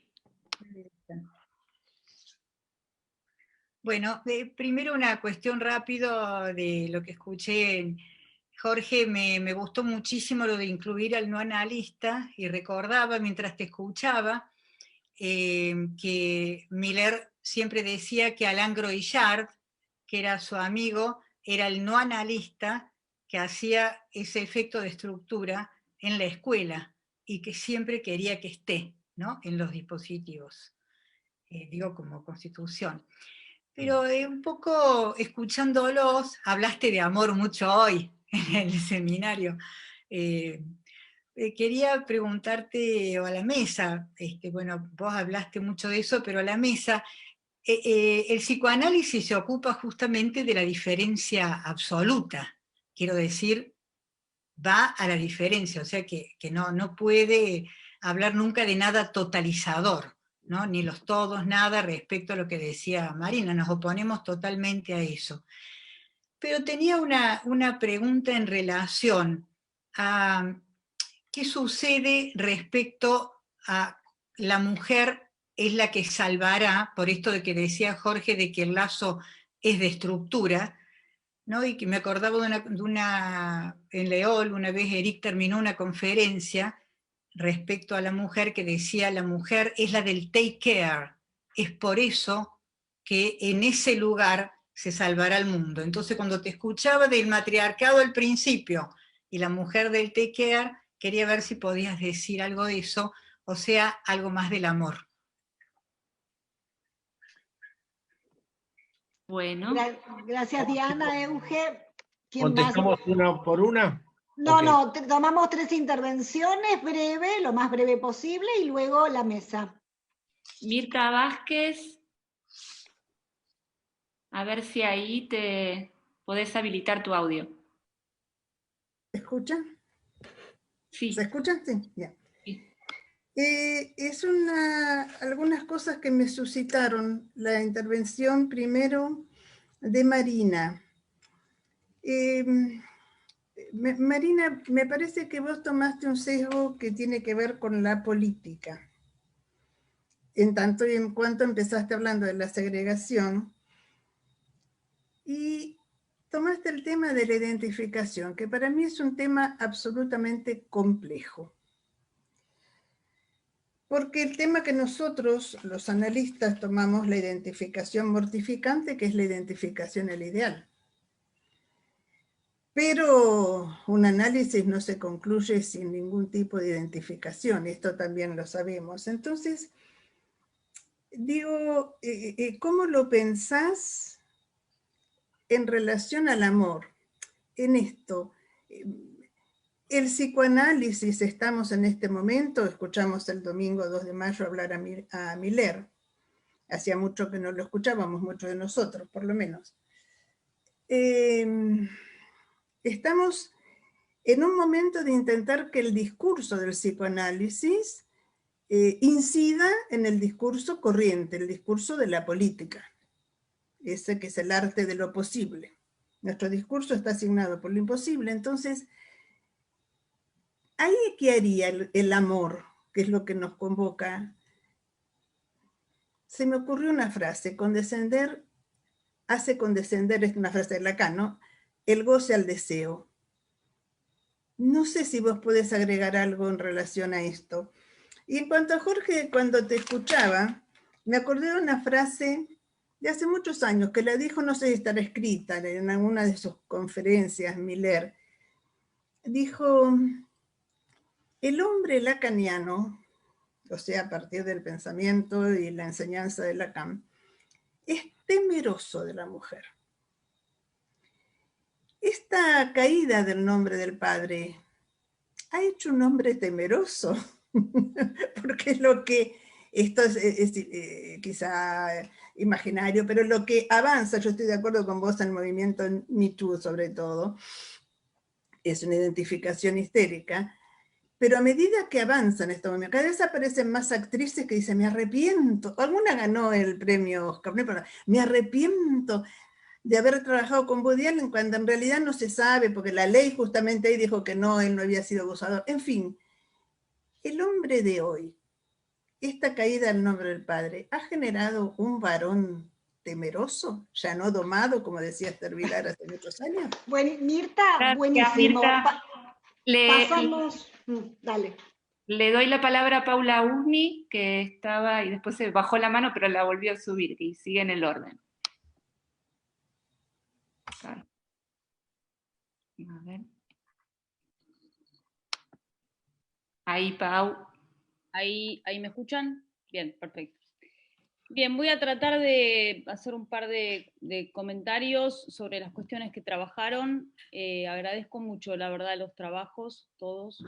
Bueno, primero una cuestión rápido de lo que escuché. Jorge, me gustó muchísimo lo de incluir al no analista, y recordaba mientras te escuchaba que Miller siempre decía que Alain Groillard, que era su amigo, era el no analista que hacía ese efecto de estructura en la escuela y que siempre quería que esté, ¿no?, en los dispositivos, digo como constitución. Pero un poco escuchándolos, hablaste de amor mucho hoy en el seminario. Quería preguntarte, o a la mesa, bueno, vos hablaste mucho de eso, pero a la mesa, el psicoanálisis se ocupa justamente de la diferencia absoluta, quiero decir, va a la diferencia, o sea que no puede hablar nunca de nada totalizador, ¿no? Ni los todos, nada respecto a lo que decía Marina, nos oponemos totalmente a eso. Pero tenía una pregunta en relación a qué sucede respecto a la mujer es la que salvará, por esto de que decía Jorge de que el lazo es de estructura, ¿no? Y que me acordaba en Leol, una vez Eric terminó una conferencia respecto a la mujer que decía, la mujer es la del take care, es por eso que en ese lugar se salvará el mundo. Entonces cuando te escuchaba del matriarcado al principio y la mujer del take care, quería ver si podías decir algo de eso, o sea, algo más del amor. Bueno. Gracias, Diana. Euge. ¿Contestamos una por una? No, Okay. no, tomamos 3 intervenciones, breve, lo más breve posible, y luego la mesa. Mirta Vázquez, a ver si ahí te podés habilitar tu audio. ¿Se escuchan? Sí. ¿Se escuchan? Sí, ya. Sí. Es algunas cosas que me suscitaron la intervención primero de Marina. Marina, me parece que vos tomaste un sesgo que tiene que ver con la política. En tanto y en cuanto empezaste hablando de la segregación, y tomaste el tema de la identificación, que para mí es un tema absolutamente complejo. Porque el tema que nosotros, los analistas, tomamos la identificación mortificante, que es la identificación al ideal. Pero un análisis no se concluye sin ningún tipo de identificación, esto también lo sabemos. Entonces, digo, ¿cómo lo pensás en relación al amor? En esto, el psicoanálisis, estamos en este momento, escuchamos el domingo 2 de mayo hablar a Miller, hacía mucho que no lo escuchábamos, muchos de nosotros, por lo menos. Estamos en un momento de intentar que el discurso del psicoanálisis incida en el discurso corriente, el discurso de la política, ese que es el arte de lo posible. Nuestro discurso está asignado por lo imposible, entonces, ¿ahí qué haría el amor, que es lo que nos convoca? Se me ocurrió una frase, condescender hace condescender, es una frase de Lacan, ¿no? El goce al deseo. No sé si vos podés agregar algo en relación a esto. Y en cuanto a Jorge, cuando te escuchaba, me acordé de una frase de hace muchos años, que la dijo, no sé si estará escrita en alguna de sus conferencias, Miller. Dijo, el hombre lacaniano, o sea, a partir del pensamiento y la enseñanza de Lacan, es temeroso de la mujer. Esta caída del nombre del padre ha hecho un hombre temeroso, porque lo que, esto es quizá imaginario, pero lo que avanza, yo estoy de acuerdo con vos en el movimiento Me Too sobre todo, es una identificación histérica, pero a medida que avanza en este momento, cada vez aparecen más actrices que dicen, me arrepiento, alguna ganó el premio Oscar, pero me arrepiento de haber trabajado con Woody Allen cuando en realidad no se sabe, porque la ley justamente ahí dijo que no, él no había sido abusador. En fin, el hombre de hoy, esta caída del nombre del padre, ha generado un varón temeroso, ya no domado, como decía Esther Vilar hace muchos años. Bueno, Mirta, Gracias, buenísimo. Mirta. Pasamos, dale. Le doy la palabra a Paula Usni, que estaba y después se bajó la mano, pero la volvió a subir y sigue en el orden. A ver. Ahí, Pau. ¿Ahí me escuchan? Bien, perfecto. Bien, voy a tratar de hacer un par de comentarios sobre las cuestiones que trabajaron. Agradezco mucho, la verdad, los trabajos, todos.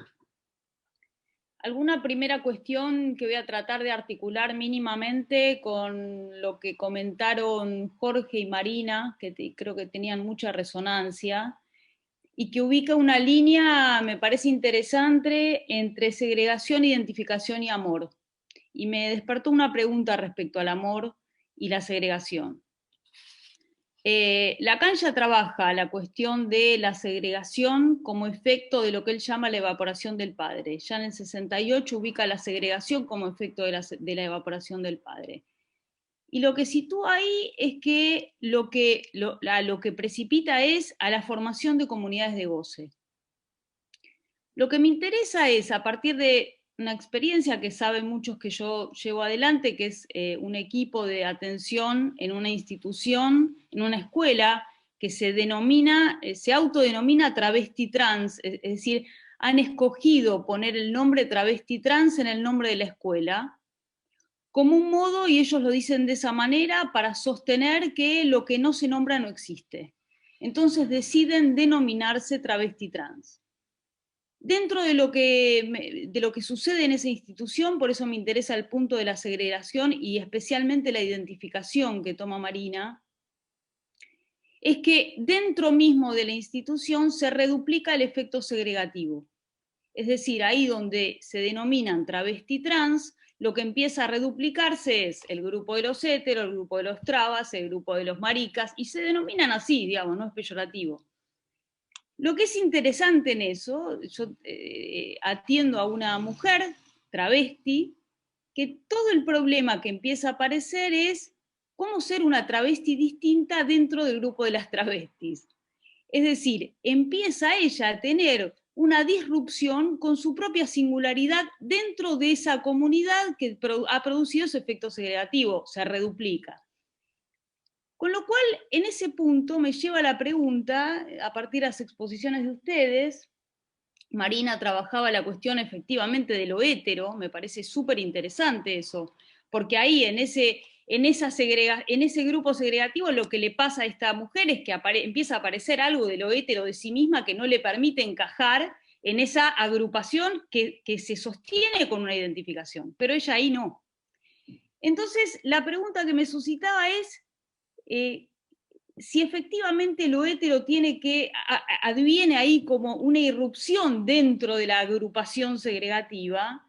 Alguna primera cuestión que voy a tratar de articular mínimamente con lo que comentaron Jorge y Marina, que creo que tenían mucha resonancia, y que ubica una línea, me parece interesante, entre segregación, identificación y amor. Y me despertó una pregunta respecto al amor y la segregación. Lacan ya trabaja la cuestión de la segregación como efecto de lo que él llama la evaporación del padre. Ya en el 68 ubica la segregación como efecto de la evaporación del padre. Y lo que sitúa ahí es que lo que precipita es a la formación de comunidades de goce. Lo que me interesa es, a partir de una experiencia que saben muchos que yo llevo adelante, que es un equipo de atención en una institución, en una escuela, que se autodenomina travesti trans, es decir, han escogido poner el nombre travesti trans en el nombre de la escuela, como un modo, y ellos lo dicen de esa manera, para sostener que lo que no se nombra no existe. Entonces deciden denominarse travesti trans. Dentro de lo que sucede en esa institución, por eso me interesa el punto de la segregación y especialmente la identificación que toma Marina, es que dentro mismo de la institución se reduplica el efecto segregativo. Es decir, ahí donde se denominan travesti trans, lo que empieza a reduplicarse es el grupo de los héteros, el grupo de los trabas, el grupo de los maricas, y se denominan así, digamos, no es peyorativo. Lo que es interesante en eso, yo atiendo a una mujer travesti, que todo el problema que empieza a aparecer es cómo ser una travesti distinta dentro del grupo de las travestis. Es decir, empieza ella a tener una disrupción con su propia singularidad dentro de esa comunidad que ha producido ese efecto segregativo, se reduplica. Con lo cual, en ese punto me lleva a la pregunta, a partir de las exposiciones de ustedes, Marina trabajaba la cuestión efectivamente de lo hétero, me parece súper interesante eso, porque ahí en ese grupo segregativo lo que le pasa a esta mujer es que empieza a aparecer algo de lo hétero de sí misma que no le permite encajar en esa agrupación que se sostiene con una identificación, pero ella ahí no. Entonces, la pregunta que me suscitaba es, si efectivamente lo hétero adviene ahí como una irrupción dentro de la agrupación segregativa,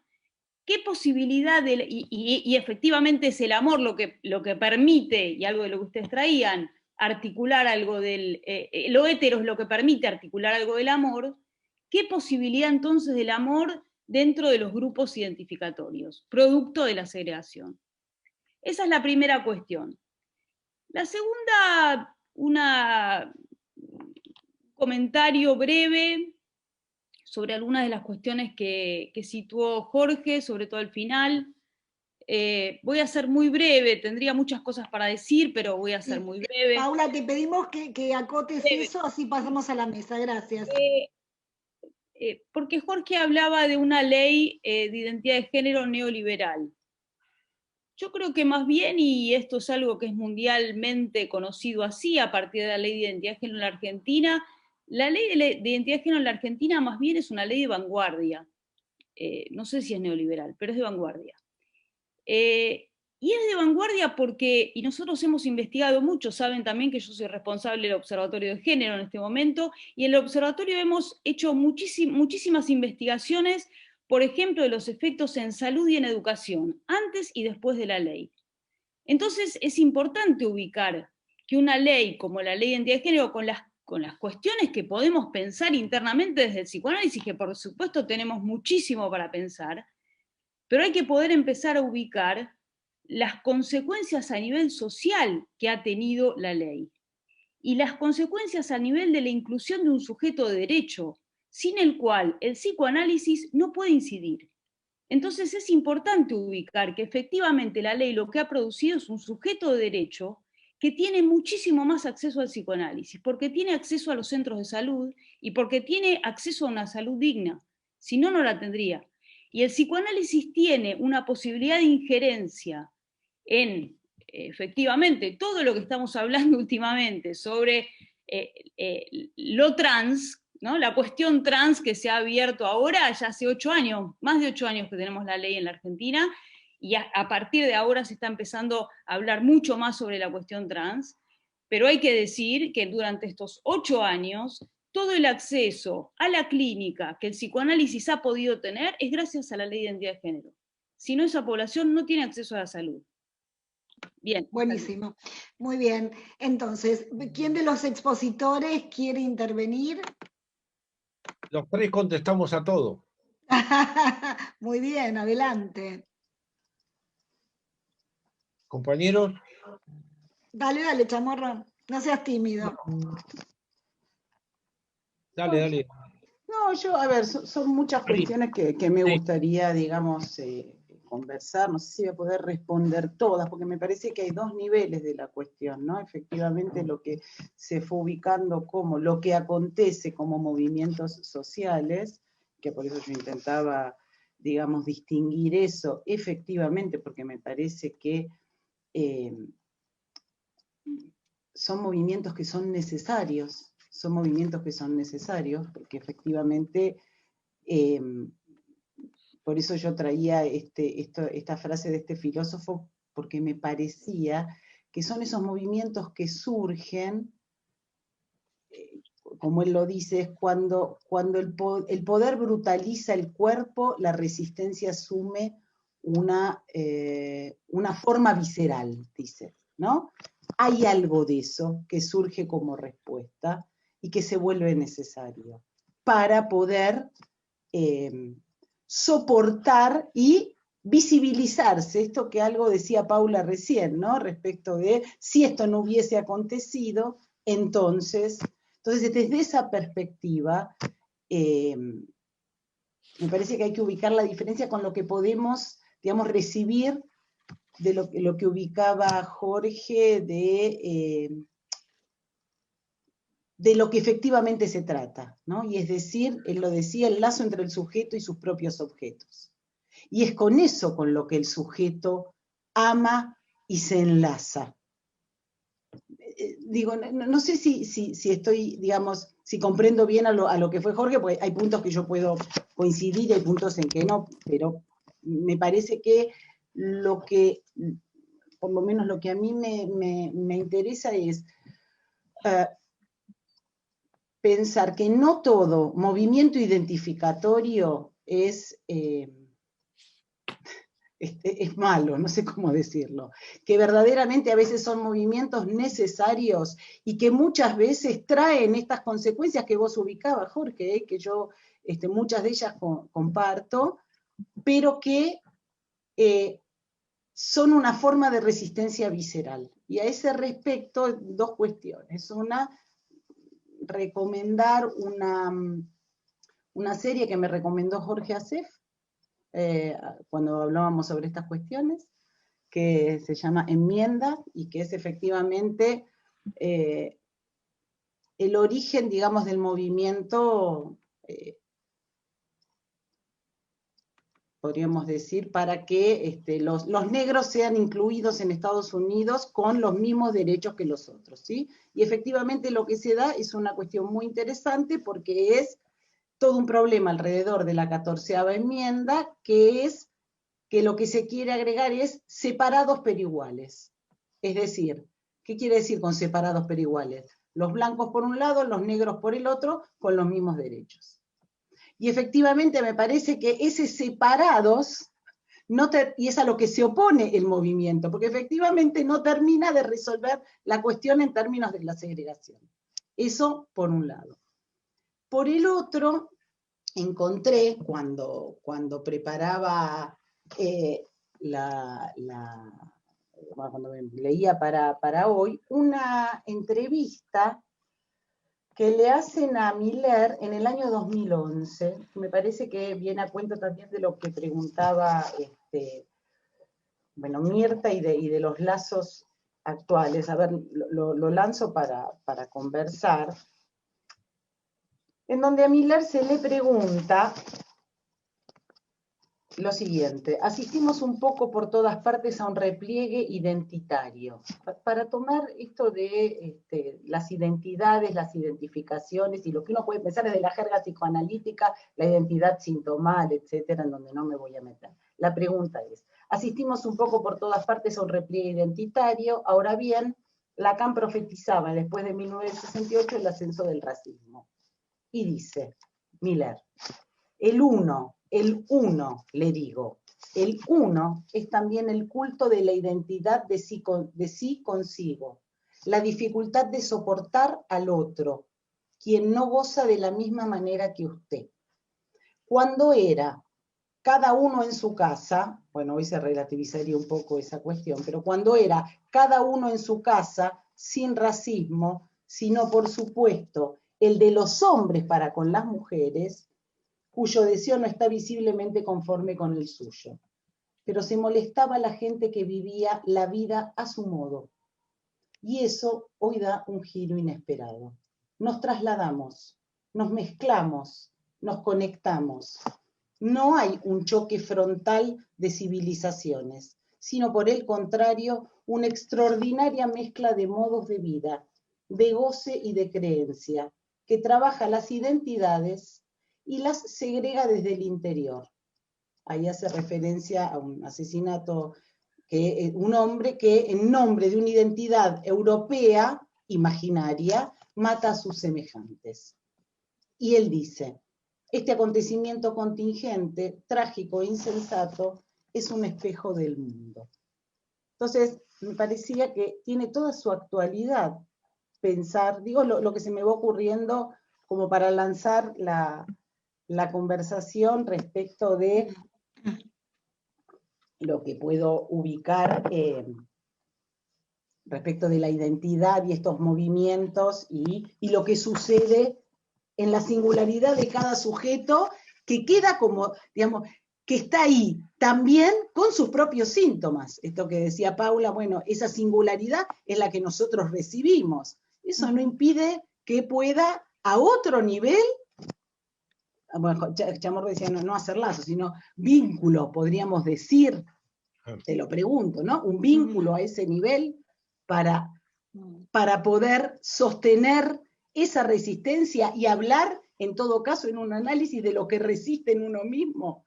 ¿qué posibilidad y efectivamente es el amor lo que permite, y algo de lo que ustedes traían, articular algo lo hétero es lo que permite articular algo del amor? ¿Qué posibilidad entonces del amor dentro de los grupos identificatorios, producto de la segregación? Esa es la primera cuestión. La segunda, un comentario breve sobre algunas de las cuestiones que situó Jorge, sobre todo al final. Voy a ser muy breve, tendría muchas cosas para decir, pero voy a ser muy breve. Paula, te pedimos que acotes eso, así pasamos a la mesa. Gracias. Porque Jorge hablaba de una ley de identidad de género neoliberal. Yo creo que más bien, y esto es algo que es mundialmente conocido así, a partir de la ley de identidad de género en la Argentina, la ley de identidad de género en la Argentina más bien es una ley de vanguardia. No sé si es neoliberal, pero es de vanguardia. Y es de vanguardia porque, y nosotros hemos investigado mucho, saben también que yo soy responsable del Observatorio de Género en este momento, y en el observatorio hemos hecho muchísimas investigaciones, por ejemplo, de los efectos en salud y en educación, antes y después de la ley. Entonces es importante ubicar que una ley como la ley de identidad de género, con las cuestiones que podemos pensar internamente desde el psicoanálisis, que por supuesto tenemos muchísimo para pensar, pero hay que poder empezar a ubicar las consecuencias a nivel social que ha tenido la ley y las consecuencias a nivel de la inclusión de un sujeto de derecho, sin el cual el psicoanálisis no puede incidir. Entonces es importante ubicar que efectivamente la ley lo que ha producido es un sujeto de derecho que tiene muchísimo más acceso al psicoanálisis, porque tiene acceso a los centros de salud y porque tiene acceso a una salud digna, si no, no la tendría. Y el psicoanálisis tiene una posibilidad de injerencia en, efectivamente, todo lo que estamos hablando últimamente sobre lo trans, ¿no? La cuestión trans que se ha abierto ahora, ya hace 8 años, más de 8 años que tenemos la ley en la Argentina, y a partir de ahora se está empezando a hablar mucho más sobre la cuestión trans, pero hay que decir que durante estos 8 años, todo el acceso a la clínica que el psicoanálisis ha podido tener es gracias a la ley de identidad de género. Si no, esa población no tiene acceso a la salud. Bien. Buenísimo. Muy bien. Entonces, ¿quién de los expositores quiere intervenir? Los tres contestamos a todo. Muy bien, adelante. Compañeros. Dale, Chamorro. No seas tímido. Dale. No, yo, a ver, son muchas cuestiones que me gustaría, digamos, conversar. No sé si voy a poder responder todas, porque me parece que hay dos niveles de la cuestión, ¿no? Efectivamente, lo que se fue ubicando como lo que acontece como movimientos sociales, que por eso yo intentaba, digamos, distinguir eso efectivamente, porque me parece que son movimientos que son necesarios, porque efectivamente, por eso yo traía esta frase de este filósofo, porque me parecía que son esos movimientos que surgen, como él lo dice, es cuando el poder brutaliza el cuerpo, la resistencia asume una forma visceral, dice, ¿no? Hay algo de eso que surge como respuesta y que se vuelve necesario para poder soportar y visibilizarse, esto que algo decía Paula recién, ¿no? Respecto de si esto no hubiese acontecido, entonces desde esa perspectiva, me parece que hay que ubicar la diferencia con lo que podemos, digamos, recibir de lo que ubicaba Jorge de lo que efectivamente se trata, ¿no? Y es decir, él lo decía, el lazo entre el sujeto y sus propios objetos. Y es con eso con lo que el sujeto ama y se enlaza. Digo, no sé si estoy, digamos, si comprendo bien a lo que fue Jorge, porque hay puntos que yo puedo coincidir y hay puntos en que no, pero me parece que por lo menos lo que a mí me interesa es pensar que no todo movimiento identificatorio es malo, no sé cómo decirlo, que verdaderamente a veces son movimientos necesarios y que muchas veces traen estas consecuencias que vos ubicabas, Jorge, que yo muchas de ellas comparto, pero que son una forma de resistencia visceral. Y a ese respecto, dos cuestiones. Una, recomendar una serie que me recomendó Jorge Asef, cuando hablábamos sobre estas cuestiones, que se llama Enmienda, y que es efectivamente el origen, digamos, del movimiento, podríamos decir, para que los negros sean incluidos en Estados Unidos con los mismos derechos que los otros, ¿sí? Y efectivamente lo que se da es una cuestión muy interesante, porque es todo un problema alrededor de la 14ª enmienda, que es que lo que se quiere agregar es separados pero iguales. Es decir, ¿qué quiere decir con separados pero iguales? Los blancos por un lado, los negros por el otro, con los mismos derechos. Y efectivamente me parece que ese separados, y es a lo que se opone el movimiento, porque efectivamente no termina de resolver la cuestión en términos de la segregación. Eso por un lado. Por el otro, encontré, cuando preparaba cuando leía para hoy, una entrevista que le hacen a Miller en el año 2011, me parece que viene a cuento también de lo que preguntaba Mirta y de los lazos actuales. A ver, lo lanzo para conversar, en donde a Miller se le pregunta lo siguiente: asistimos un poco por todas partes a un repliegue identitario. Para tomar esto de las identidades, las identificaciones, y lo que uno puede pensar desde la jerga psicoanalítica, la identidad sintomal, etcétera, en donde no me voy a meter. La pregunta es, asistimos un poco por todas partes a un repliegue identitario. Ahora bien, Lacan profetizaba después de 1968 el ascenso del racismo. Y dice Miller, el uno, le digo, el uno es también el culto de la identidad de sí consigo, la dificultad de soportar al otro, quien no goza de la misma manera que usted. Cuando era cada uno en su casa, bueno, hoy se relativizaría un poco esa cuestión, pero cuando era cada uno en su casa, sin racismo, sino por supuesto el de los hombres para con las mujeres, cuyo deseo no está visiblemente conforme con el suyo. Pero se molestaba a la gente que vivía la vida a su modo. Y eso hoy da un giro inesperado. Nos trasladamos, nos mezclamos, nos conectamos. No hay un choque frontal de civilizaciones, sino por el contrario, una extraordinaria mezcla de modos de vida, de goce y de creencia, que trabaja las identidades y las segrega desde el interior. Ahí hace referencia a un asesinato, un hombre que en nombre de una identidad europea imaginaria mata a sus semejantes. Y él dice, este acontecimiento contingente, trágico e insensato, es un espejo del mundo. Entonces, me parecía que tiene toda su actualidad pensar, digo lo que se me va ocurriendo como para lanzar la conversación respecto de lo que puedo ubicar respecto de la identidad y estos movimientos y lo que sucede en la singularidad de cada sujeto, que queda como, digamos, que está ahí también con sus propios síntomas. Esto que decía Paula, bueno, esa singularidad es la que nosotros recibimos. Eso no impide que pueda a otro nivel, bueno, Chamorro decía no hacer lazos, sino vínculo, podríamos decir, te lo pregunto, ¿no? Un vínculo a ese nivel para poder sostener esa resistencia y hablar, en todo caso, en un análisis de lo que resiste en uno mismo.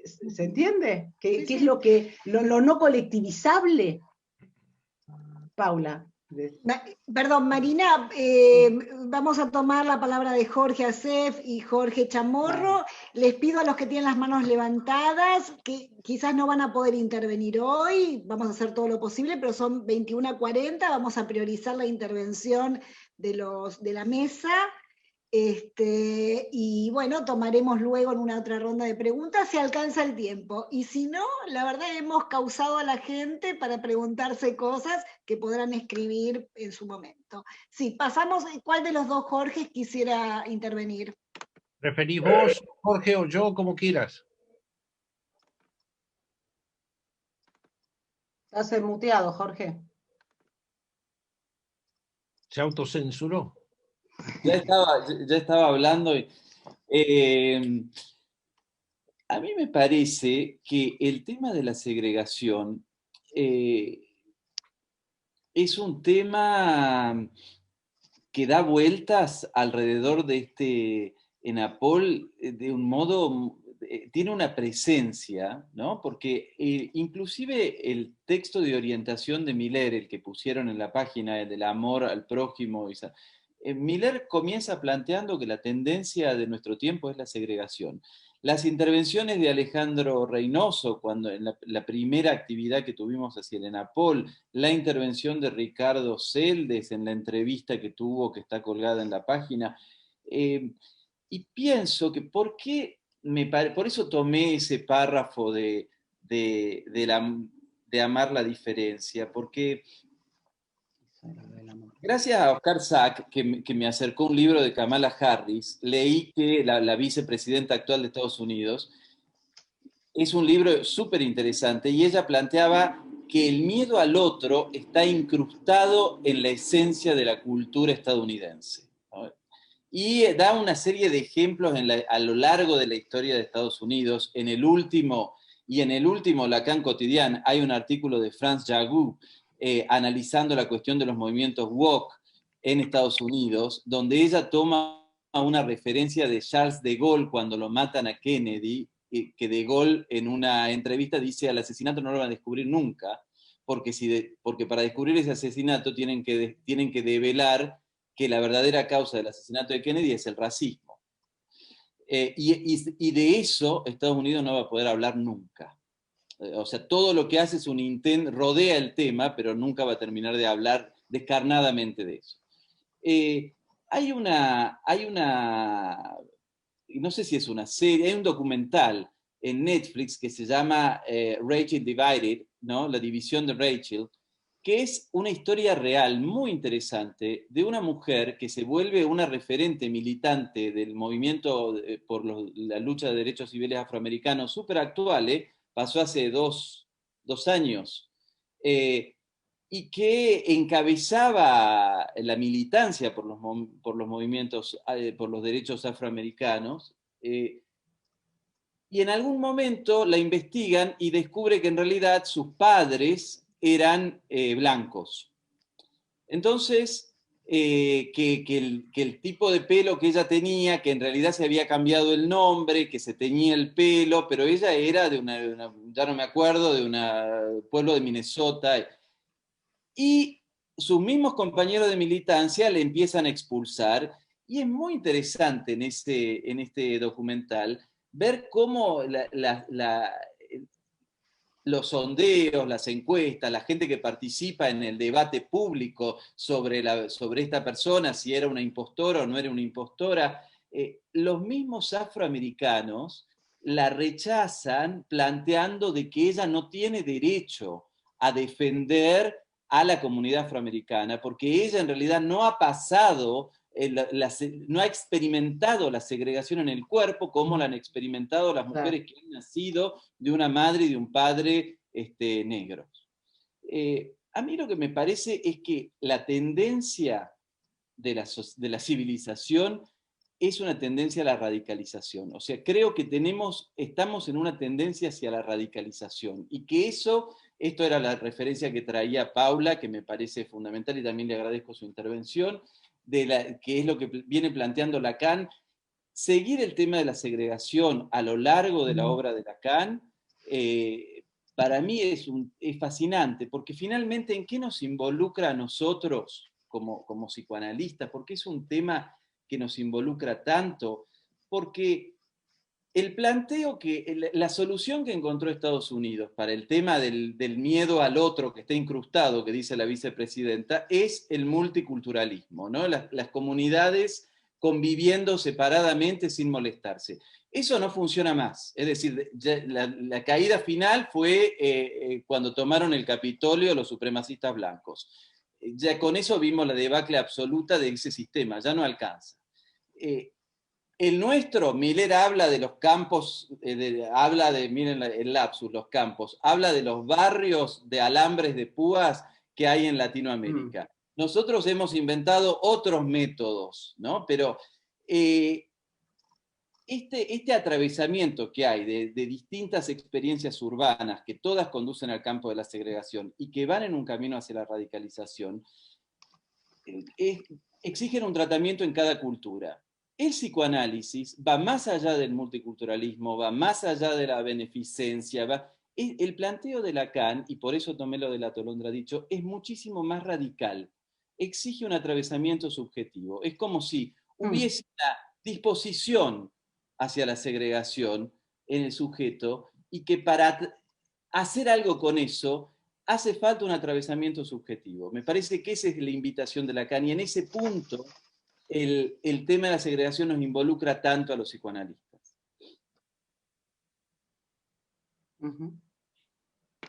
¿Se entiende? ¿Qué es lo no colectivizable? Paula. Perdón, Marina, vamos a tomar la palabra de Jorge Asef y Jorge Chamorro. Les pido a los que tienen las manos levantadas, que quizás no van a poder intervenir hoy, vamos a hacer todo lo posible, pero son 21:40, vamos a priorizar la intervención de la mesa. Y bueno, tomaremos luego en una otra ronda de preguntas si alcanza el tiempo. Y si no, la verdad hemos causado a la gente para preguntarse cosas que podrán escribir en su momento. Sí, pasamos, ¿cuál de los dos Jorges quisiera intervenir? ¿Preferís vos, Jorge, o yo, como quieras? Estás muteado, Jorge. Se autocensuró. Ya estaba hablando. A mí me parece que el tema de la segregación es un tema que da vueltas alrededor de este ENAPOL de un modo, tiene una presencia, ¿no? Porque inclusive el texto de orientación de Miller, el que pusieron en la página del amor al prójimo, Miller comienza planteando que la tendencia de nuestro tiempo es la segregación. Las intervenciones de Alejandro Reynoso, cuando en la primera actividad que tuvimos hacia el ENAPOL, la intervención de Ricardo Celdes en la entrevista que tuvo, que está colgada en la página, y pienso que por eso tomé ese párrafo de amar la diferencia, porque gracias a Oscar Sack, que me acercó un libro de Kamala Harris, leí que la vicepresidenta actual de Estados Unidos, es un libro súper interesante, y ella planteaba que el miedo al otro está incrustado en la esencia de la cultura estadounidense, ¿no? Y da una serie de ejemplos a lo largo de la historia de Estados Unidos. En el último Lacan Quotidien hay un artículo de France Jagou analizando la cuestión de los movimientos woke en Estados Unidos, donde ella toma una referencia de Charles de Gaulle cuando lo matan a Kennedy, que de Gaulle en una entrevista dice: al asesinato no lo van a descubrir nunca, porque para descubrir ese asesinato tienen que develar que la verdadera causa del asesinato de Kennedy es el racismo. Y de eso Estados Unidos no va a poder hablar nunca. O sea, todo lo que hace es un intento, rodea el tema, pero nunca va a terminar de hablar descarnadamente de eso. Hay una, no sé si es una serie, hay un documental en Netflix que se llama Rachel Divided, ¿no? La división de Rachel, que es una historia real muy interesante de una mujer que se vuelve una referente militante del movimiento por la lucha de derechos civiles afroamericanos súper actual, pasó hace dos años, y que encabezaba la militancia por los movimientos, por los derechos afroamericanos, y en algún momento la investigan y descubre que en realidad sus padres eran blancos. Entonces, que el tipo de pelo que ella tenía, que en realidad se había cambiado el nombre, que se teñía el pelo, pero ella era de ya no me acuerdo, de un pueblo de Minnesota. Y sus mismos compañeros de militancia le empiezan a expulsar, y es muy interesante en este documental ver cómo los sondeos, las encuestas, la gente que participa en el debate público sobre esta persona, si era una impostora o no era una impostora, los mismos afroamericanos la rechazan planteando de que ella no tiene derecho a defender a la comunidad afroamericana, porque ella en realidad no ha pasado, no ha experimentado la segregación en el cuerpo como la han experimentado las mujeres que han nacido de una madre y de un padre negros. A mí lo que me parece es que la tendencia de la civilización es una tendencia a la radicalización. O sea, creo que estamos en una tendencia hacia la radicalización, y que esto era la referencia que traía Paula, que me parece fundamental, y también le agradezco su intervención, que es lo que viene planteando Lacan. Seguir el tema de la segregación a lo largo de la obra de Lacan, para mí es fascinante, porque finalmente ¿en qué nos involucra a nosotros como psicoanalistas? Porque es un tema que nos involucra tanto, porque el planteo la solución que encontró Estados Unidos para el tema del miedo al otro que está incrustado, que dice la vicepresidenta, es el multiculturalismo, ¿no? Las comunidades conviviendo separadamente sin molestarse. Eso no funciona más. Es decir, la caída final fue cuando tomaron el Capitolio los supremacistas blancos. Ya con eso vimos la debacle absoluta de ese sistema, ya no alcanza. El nuestro, Miller habla de los campos, miren el lapsus, los campos, habla de los barrios de alambres de púas que hay en Latinoamérica. Nosotros hemos inventado otros métodos, ¿no? Pero este atravesamiento que hay de distintas experiencias urbanas que todas conducen al campo de la segregación y que van en un camino hacia la radicalización, exigen un tratamiento en cada cultura. El psicoanálisis va más allá del multiculturalismo, va más allá de la beneficencia. El planteo de Lacan, y por eso tomé lo de la Tolondra dicho, es muchísimo más radical. Exige un atravesamiento subjetivo. Es como si hubiese una disposición hacia la segregación en el sujeto y que para hacer algo con eso hace falta un atravesamiento subjetivo. Me parece que esa es la invitación de Lacan y en ese punto el tema de la segregación nos involucra tanto a los psicoanalistas.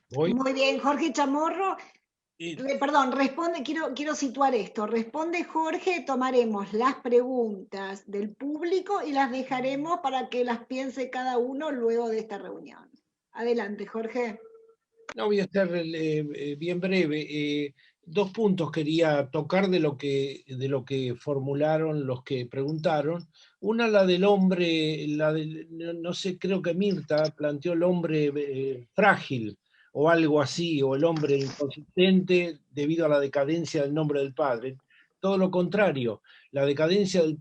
Muy bien, Jorge Chamorro. Perdón, responde, quiero situar esto. Responde Jorge, tomaremos las preguntas del público y las dejaremos para que las piense cada uno luego de esta reunión. Adelante, Jorge. No, voy a estar bien breve. 2 puntos quería tocar de lo que formularon los que preguntaron. Una, la del hombre, no sé, creo que Mirta planteó el hombre frágil, o algo así, o el hombre inconsistente debido a la decadencia del nombre del padre. Todo lo contrario, la decadencia del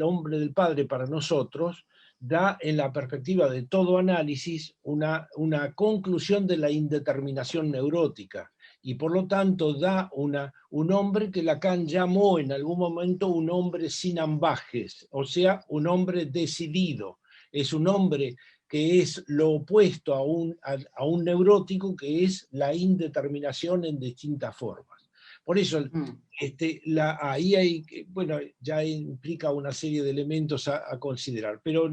hombre del padre para nosotros da en la perspectiva de todo análisis una conclusión de la indeterminación neurótica, y por lo tanto da un hombre que Lacan llamó en algún momento un hombre sin ambajes, o sea, un hombre decidido. Es un hombre que es lo opuesto a un neurótico, que es la indeterminación en distintas formas. Por eso, ahí hay, bueno, ya implica una serie de elementos a considerar, pero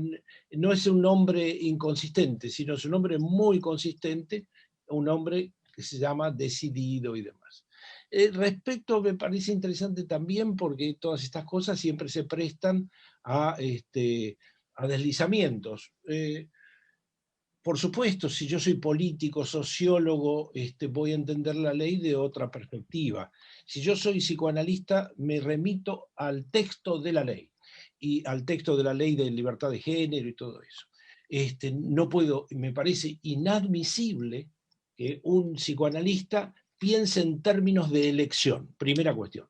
no es un hombre inconsistente, sino es un hombre muy consistente, un hombre que se llama decidido y demás. Respecto, me parece interesante también, porque todas estas cosas siempre se prestan a deslizamientos. Por supuesto, si yo soy político, sociólogo, voy a entender la ley de otra perspectiva. Si yo soy psicoanalista, me remito al texto de la ley, y al texto de la ley de libertad de género y todo eso. No puedo, me parece inadmisible que un psicoanalista piense en términos de elección. Primera cuestión.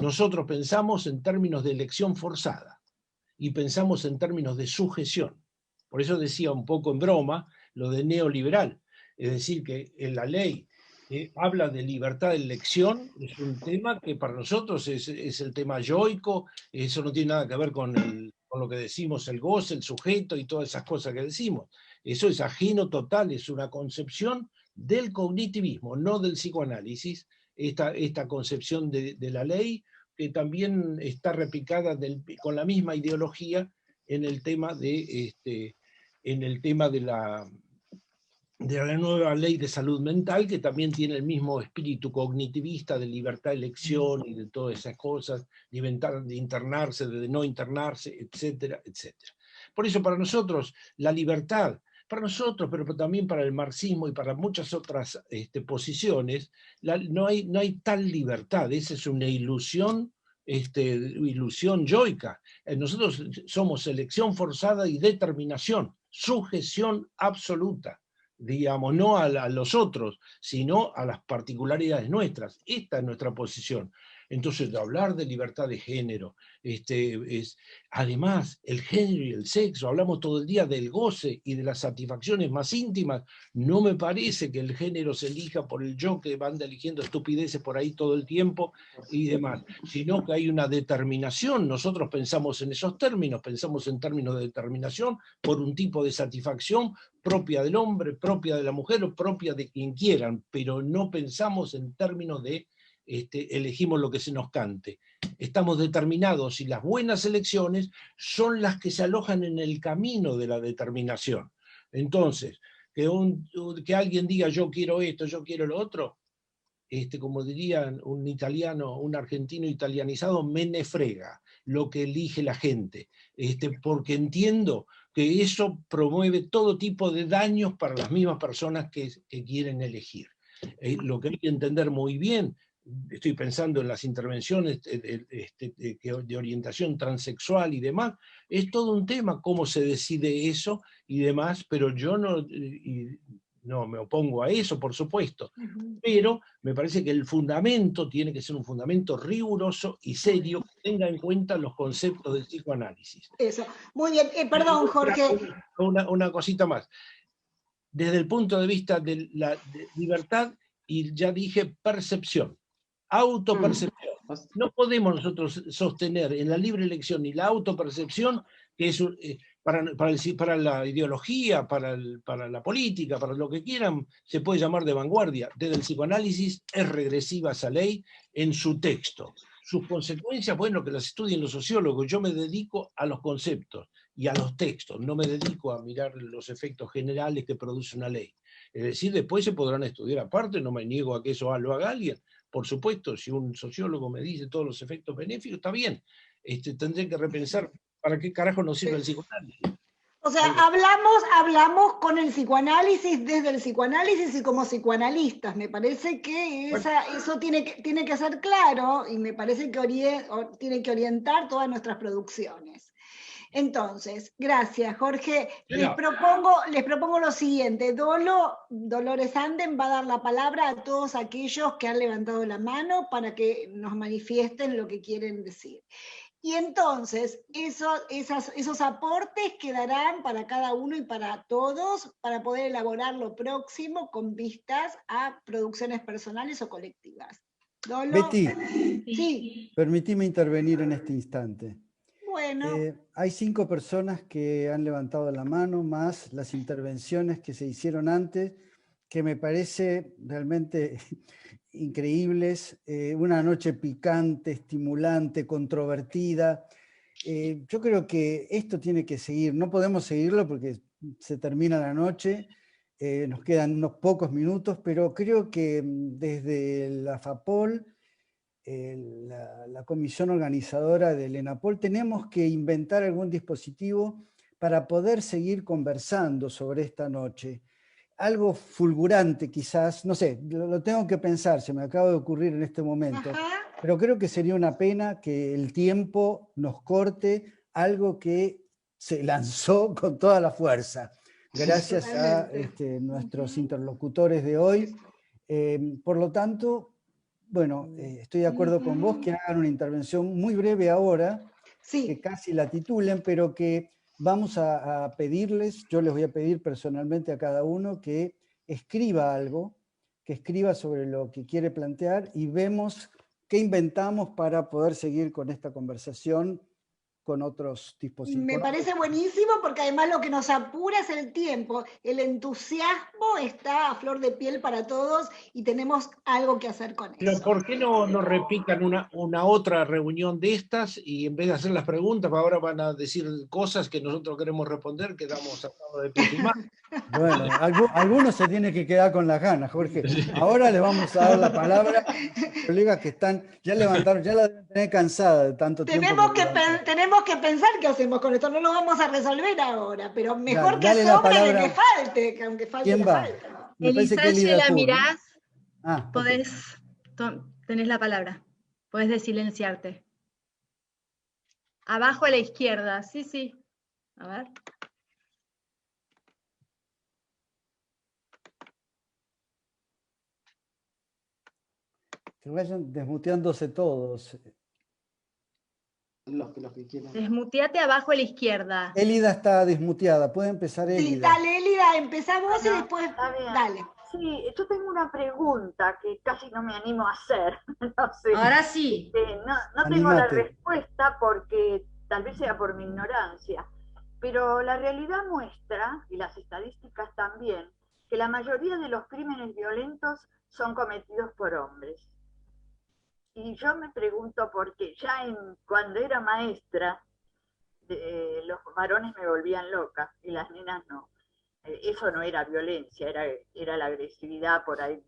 Nosotros pensamos en términos de elección forzada, y pensamos en términos de sujeción. Por eso decía un poco en broma lo de neoliberal. Es decir, que en la ley habla de libertad de elección, es un tema que para nosotros es el tema yoico, eso no tiene nada que ver con lo que decimos, el goce, el sujeto y todas esas cosas que decimos. Eso es ajeno total, es una concepción del cognitivismo, no del psicoanálisis, esta concepción de la ley, que también está replicada con la misma ideología en el tema de la nueva ley de salud mental, que también tiene el mismo espíritu cognitivista de libertad de elección y de todas esas cosas, de internarse, de no internarse, etcétera, etcétera. Por eso para nosotros la libertad, para nosotros, pero también para el marxismo y para muchas otras posiciones, no hay tal libertad. Esa es una ilusión, ilusión yoica. Nosotros somos selección forzada y determinación, sujeción absoluta, digamos, no a los otros, sino a las particularidades nuestras. Esta es nuestra posición. Entonces, de hablar de libertad de género, además, el género y el sexo, hablamos todo el día del goce y de las satisfacciones más íntimas. No me parece que el género se elija por el yo, que anda eligiendo estupideces por ahí todo el tiempo y demás, sino que hay una determinación. Nosotros pensamos en esos términos, pensamos en términos de determinación por un tipo de satisfacción propia del hombre, propia de la mujer o propia de quien quieran, pero no pensamos en términos de elegimos lo que se nos cante. Estamos determinados y las buenas elecciones son las que se alojan en el camino de la determinación. Entonces, que alguien diga yo quiero esto, yo quiero lo otro, como diría un italiano, un argentino italianizado, me ne frega lo que elige la gente, porque entiendo que eso promueve todo tipo de daños para las mismas personas que quieren elegir. Lo que hay que entender muy bien, estoy pensando en las intervenciones de orientación transexual y demás, es todo un tema cómo se decide eso y demás, pero yo no me opongo a eso, por supuesto, pero me parece que el fundamento tiene que ser un fundamento riguroso y serio, que tenga en cuenta los conceptos del psicoanálisis. Eso, muy bien, perdón, Jorge. Una cosita más. Desde el punto de vista de la libertad, y ya dije percepción, autopercepción. No podemos nosotros sostener en la libre elección y la autopercepción, que es para la ideología, para la política, para lo que quieran, se puede llamar de vanguardia. Desde el psicoanálisis es regresiva esa ley en su texto. Sus consecuencias, bueno, que las estudien los sociólogos. Yo me dedico a los conceptos y a los textos, no me dedico a mirar los efectos generales que produce una ley. Es decir, después se podrán estudiar aparte, no me niego a que eso lo haga alguien. Por supuesto, si un sociólogo me dice todos los efectos benéficos, está bien. Tendré que repensar para qué carajo nos sirve el psicoanálisis. O sea, hablamos con el psicoanálisis, desde el psicoanálisis y como psicoanalistas. Me parece que eso tiene que ser claro y me parece que tiene que orientar todas nuestras producciones. Entonces, gracias, Jorge. Les propongo lo siguiente. Dolores Anden va a dar la palabra a todos aquellos que han levantado la mano para que nos manifiesten lo que quieren decir. Y entonces, esos aportes quedarán para cada uno y para todos para poder elaborar lo próximo con vistas a producciones personales o colectivas. Dolo. Betty, sí. Permitime intervenir en este instante. Bueno. Hay 5 personas que han levantado la mano, más las intervenciones que se hicieron antes, que me parece realmente increíbles. Una noche picante, estimulante, controvertida. Yo creo que esto tiene que seguir. No podemos seguirlo porque se termina la noche. Nos quedan unos pocos minutos, pero creo que desde la FAPOL, la comisión organizadora del ENAPOL, tenemos que inventar algún dispositivo para poder seguir conversando sobre esta noche. Algo fulgurante quizás, no sé, lo tengo que pensar, se me acaba de ocurrir en este momento, pero creo que sería una pena que el tiempo nos corte algo que se lanzó con toda la fuerza. Gracias a nuestros interlocutores de hoy. Por lo tanto, bueno, estoy de acuerdo con vos que hagan una intervención muy breve ahora, que casi la titulen, pero que vamos a pedirles, yo les voy a pedir personalmente a cada uno que escriba algo, que escriba sobre lo que quiere plantear y vemos qué inventamos para poder seguir con esta conversación con otros dispositivos. Me parece buenísimo porque además lo que nos apura es el tiempo. El entusiasmo está a flor de piel para todos y tenemos algo que hacer con eso. Pero ¿por qué no repican una otra reunión de estas y en vez de hacer las preguntas, ahora van a decir cosas que nosotros queremos responder, quedamos sacando de pie y más? Bueno, algunos se tienen que quedar con las ganas, Jorge. Ahora le vamos a dar la palabra a los colegas que ya levantaron, ya la deben tener cansada de tanto tiempo. Tenemos que pensar qué hacemos con esto, no lo vamos a resolver ahora, pero mejor que sobre de que falte, que aunque falte. ¿Quién va? Elisache, la mirás, tenés la palabra, podés desilenciarte. Abajo a la izquierda, sí. A ver. Que vayan desmuteándose todos. Los que quieran. Desmuteate abajo a la izquierda. Élida está desmuteada, puede empezar Élida. Sí, dale Élida, empezamos y después, dale. Sí, yo tengo una pregunta que casi no me animo a hacer. No sé. Ahora sí. No tengo la respuesta porque tal vez sea por mi ignorancia, pero la realidad muestra, y las estadísticas también, que la mayoría de los crímenes violentos son cometidos por hombres. Y yo me pregunto por qué. Ya cuando era maestra, los varones me volvían loca y las nenas no. Eso no era violencia, era la agresividad por ahí,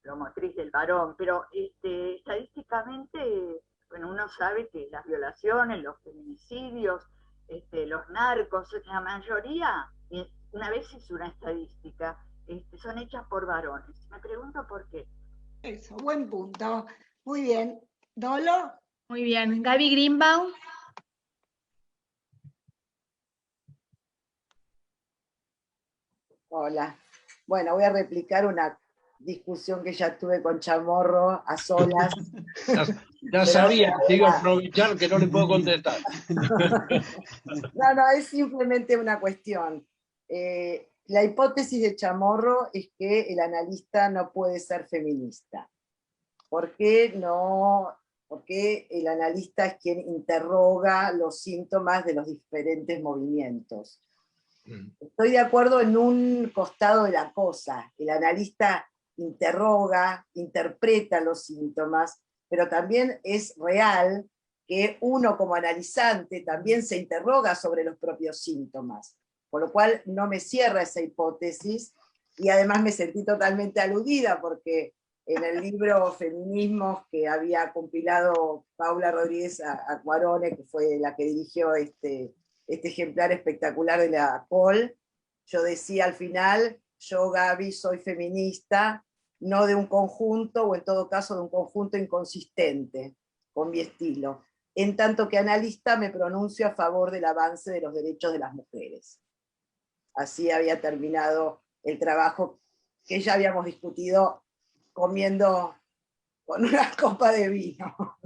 lo motriz del varón, pero estadísticamente, bueno, uno sabe que las violaciones, los feminicidios, los narcos, la mayoría, una vez hice una estadística, son hechas por varones. Me pregunto por qué. Eso, buen punto. Muy bien. ¿Dolo? Muy bien. Gaby Greenbaum. Hola. Bueno, voy a replicar una discusión que ya tuve con Chamorro a solas. Ya sabía, te iba a aprovechar que no le puedo contestar. No, es simplemente una cuestión. La hipótesis de Chamorro es que el analista no puede ser feminista. ¿Por qué no? Porque el analista es quien interroga los síntomas de los diferentes movimientos. Estoy de acuerdo en un costado de la cosa. El analista interroga, interpreta los síntomas, pero también es real que uno como analizante también se interroga sobre los propios síntomas, por lo cual no me cierra esa hipótesis, y además me sentí totalmente aludida porque en el libro Feminismos que había compilado Paula Rodríguez Acuarone, que fue la que dirigió este ejemplar espectacular de la Pol, yo decía al final, yo Gaby soy feminista, no de un conjunto, o en todo caso de un conjunto inconsistente, con mi estilo, en tanto que analista me pronuncio a favor del avance de los derechos de las mujeres. Así había terminado el trabajo que ya habíamos discutido comiendo con una copa de vino.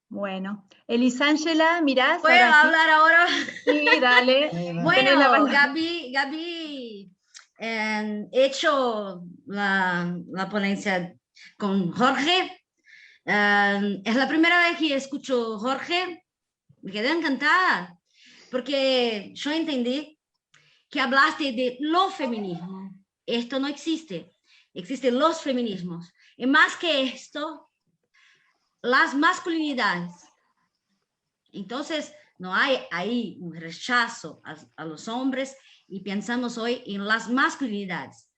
Bueno, Elisangela, mirás. ¿Puedo hablar ahora? Sí, dale. Bueno, Gaby, he hecho la ponencia con Jorge. Es la primera vez que escucho Jorge. Me quedé encantada, porque yo entendí que hablaste de lo feminismo. Esto no existe. Existen los feminismos. Y más que esto, las masculinidades. Entonces, no hay ahí un rechazo a los hombres y pensamos hoy en las masculinidades.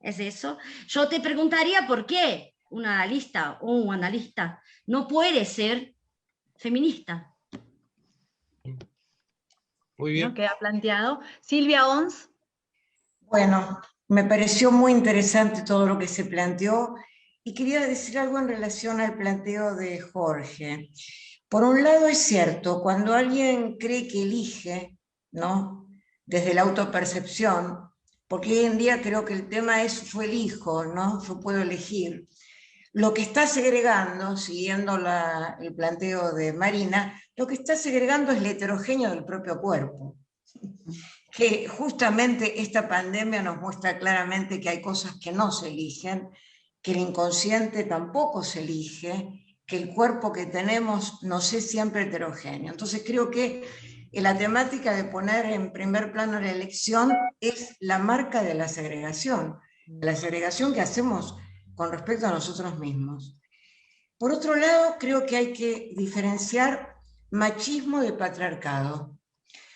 ¿Es eso? Yo te preguntaría por qué un analista o un analista no puede ser feminista. Muy bien. ¿No queda planteado? Silvia Ons. Bueno, me pareció muy interesante todo lo que se planteó y quería decir algo en relación al planteo de Jorge. Por un lado es cierto, cuando alguien cree que elige, ¿no?, desde la autopercepción, porque hoy en día creo que el tema es yo elijo, ¿no?, yo puedo elegir. Lo que está segregando, siguiendo el planteo de Marina, lo que está segregando es el heterogéneo del propio cuerpo. Que justamente esta pandemia nos muestra claramente que hay cosas que no se eligen, que el inconsciente tampoco se elige, que el cuerpo que tenemos nos es siempre heterogéneo. Entonces creo que la temática de poner en primer plano la elección es la marca de la segregación que hacemos con respecto a nosotros mismos. Por otro lado, creo que hay que diferenciar machismo de patriarcado.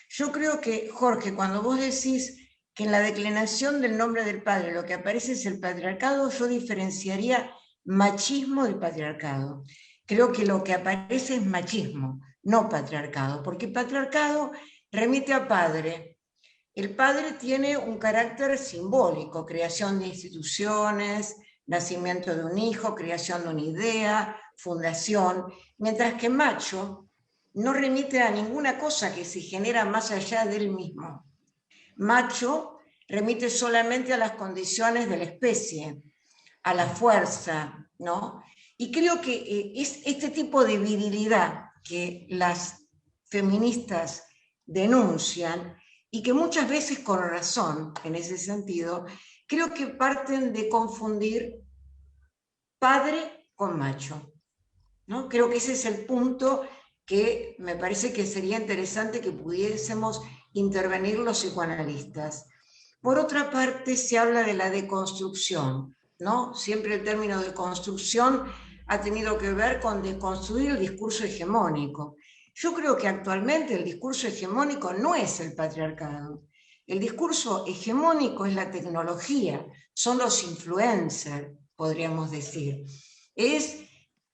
Yo creo que, Jorge, cuando vos decís que en la declinación del nombre del padre lo que aparece es el patriarcado, yo diferenciaría machismo del patriarcado. Creo que lo que aparece es machismo, no patriarcado, porque patriarcado remite a padre. El padre tiene un carácter simbólico, creación de instituciones, nacimiento de un hijo, creación de una idea, fundación, mientras que macho no remite a ninguna cosa que se genera más allá del mismo. Macho remite solamente a las condiciones de la especie, a la fuerza, ¿no? Y creo que es este tipo de virilidad que las feministas denuncian, y que muchas veces con razón, en ese sentido, creo que parten de confundir padre con macho, ¿no? Creo que ese es el punto que me parece que sería interesante que pudiésemos intervenir los psicoanalistas. Por otra parte, se habla de la deconstrucción. ¿no? Siempre el término de construcción ha tenido que ver con deconstruir el discurso hegemónico. Yo creo que actualmente el discurso hegemónico no es el patriarcado. El discurso hegemónico es la tecnología, son los influencers, podríamos decir. Es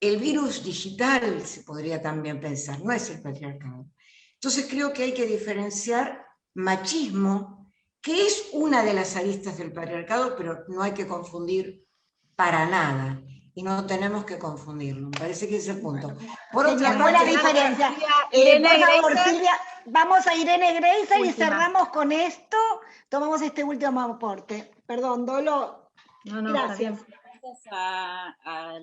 el virus digital, se podría también pensar, no es el patriarcado. Entonces creo que hay que diferenciar machismo, que es una de las aristas del patriarcado, pero no hay que confundir para nada. Y no tenemos que confundirlo. Me parece que ese es el punto. Por otra parte, la diferencia. Por favor, Silvia, vamos a Irene Greiser y cerramos con esto. Tomamos este último aporte. Perdón, Dolo. Gracias. Gracias a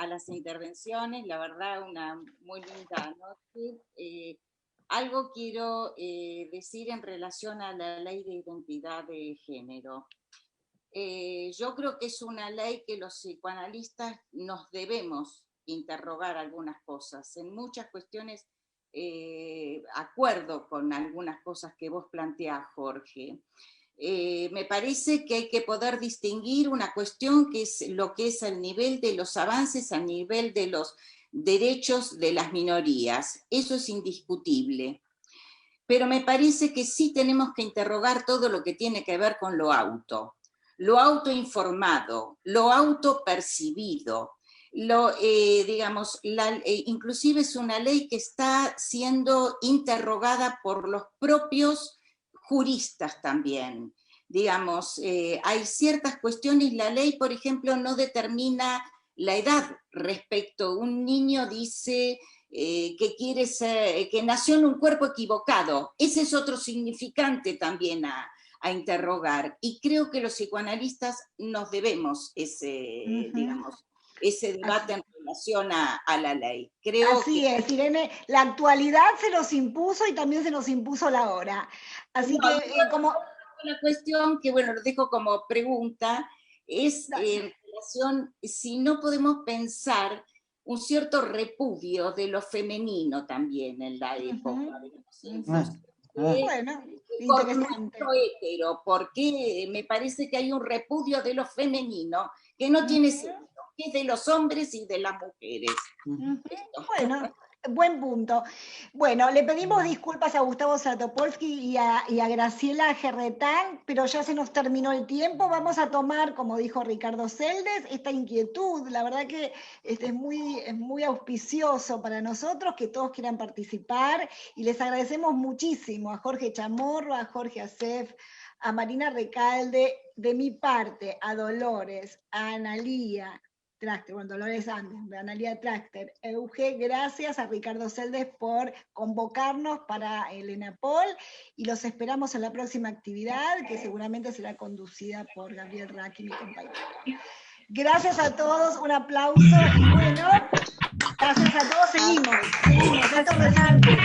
las intervenciones, la verdad, una muy linda noche. Algo quiero decir en relación a la ley de identidad de género. Yo creo que es una ley que los psicoanalistas nos debemos interrogar algunas cosas. En muchas cuestiones acuerdo con algunas cosas que vos planteás, Jorge. Me parece que hay que poder distinguir una cuestión que es lo que es el nivel de los avances, a nivel de los derechos de las minorías. Eso es indiscutible. Pero me parece que sí tenemos que interrogar todo lo que tiene que ver con lo autoinformado, lo autopercibido. Inclusive es una ley que está siendo interrogada por los propios juristas también. Hay ciertas cuestiones, la ley, por ejemplo, no determina la edad respecto. Un niño dice que nació en un cuerpo equivocado. Ese es otro significante también a interrogar. Y creo que los psicoanalistas nos debemos ese debate en relación a la ley. Así es, Irene, la actualidad se nos impuso y también se nos impuso la hora. Así como... La cuestión que, bueno, lo dejo como pregunta, es en relación, si no podemos pensar un cierto repudio de lo femenino también en la época. Bueno, interesante. Hetero, porque me parece que hay un repudio de lo femenino que no tiene sentido, que es de los hombres y de las mujeres. Bueno, buen punto. Bueno, le pedimos disculpas a Gustavo Zatopolsky y a Graciela Gerretán, pero ya se nos terminó el tiempo. Vamos a tomar, como dijo Ricardo Seldes, esta inquietud. La verdad que es muy auspicioso para nosotros que todos quieran participar y les agradecemos muchísimo a Jorge Chamorro, a Jorge Acef, a Marina Recalde, de mi parte, a Dolores, a Analía Trachter, bueno, Dolores Andes, de Analía Trachter, Euge, gracias a Ricardo Seldes por convocarnos para el ENAPOL y los esperamos en la próxima actividad que seguramente será conducida por Gabriel Raki, mi compañero. Gracias a todos, un aplauso y bueno, gracias a todos, seguimos, esto es relante.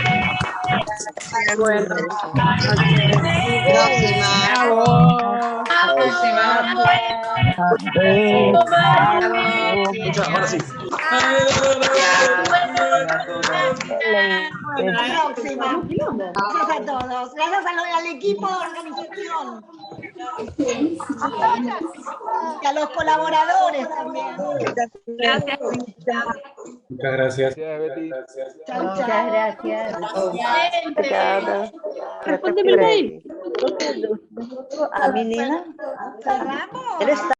Ahora sí. Próxima. Gracias a todos. Gracias al equipo de organización. Y a los colaboradores también. Gracias. Muchas gracias. Chao, Muchas gracias. Respóndeme el mail. A mi Nina. Cerramos. Él está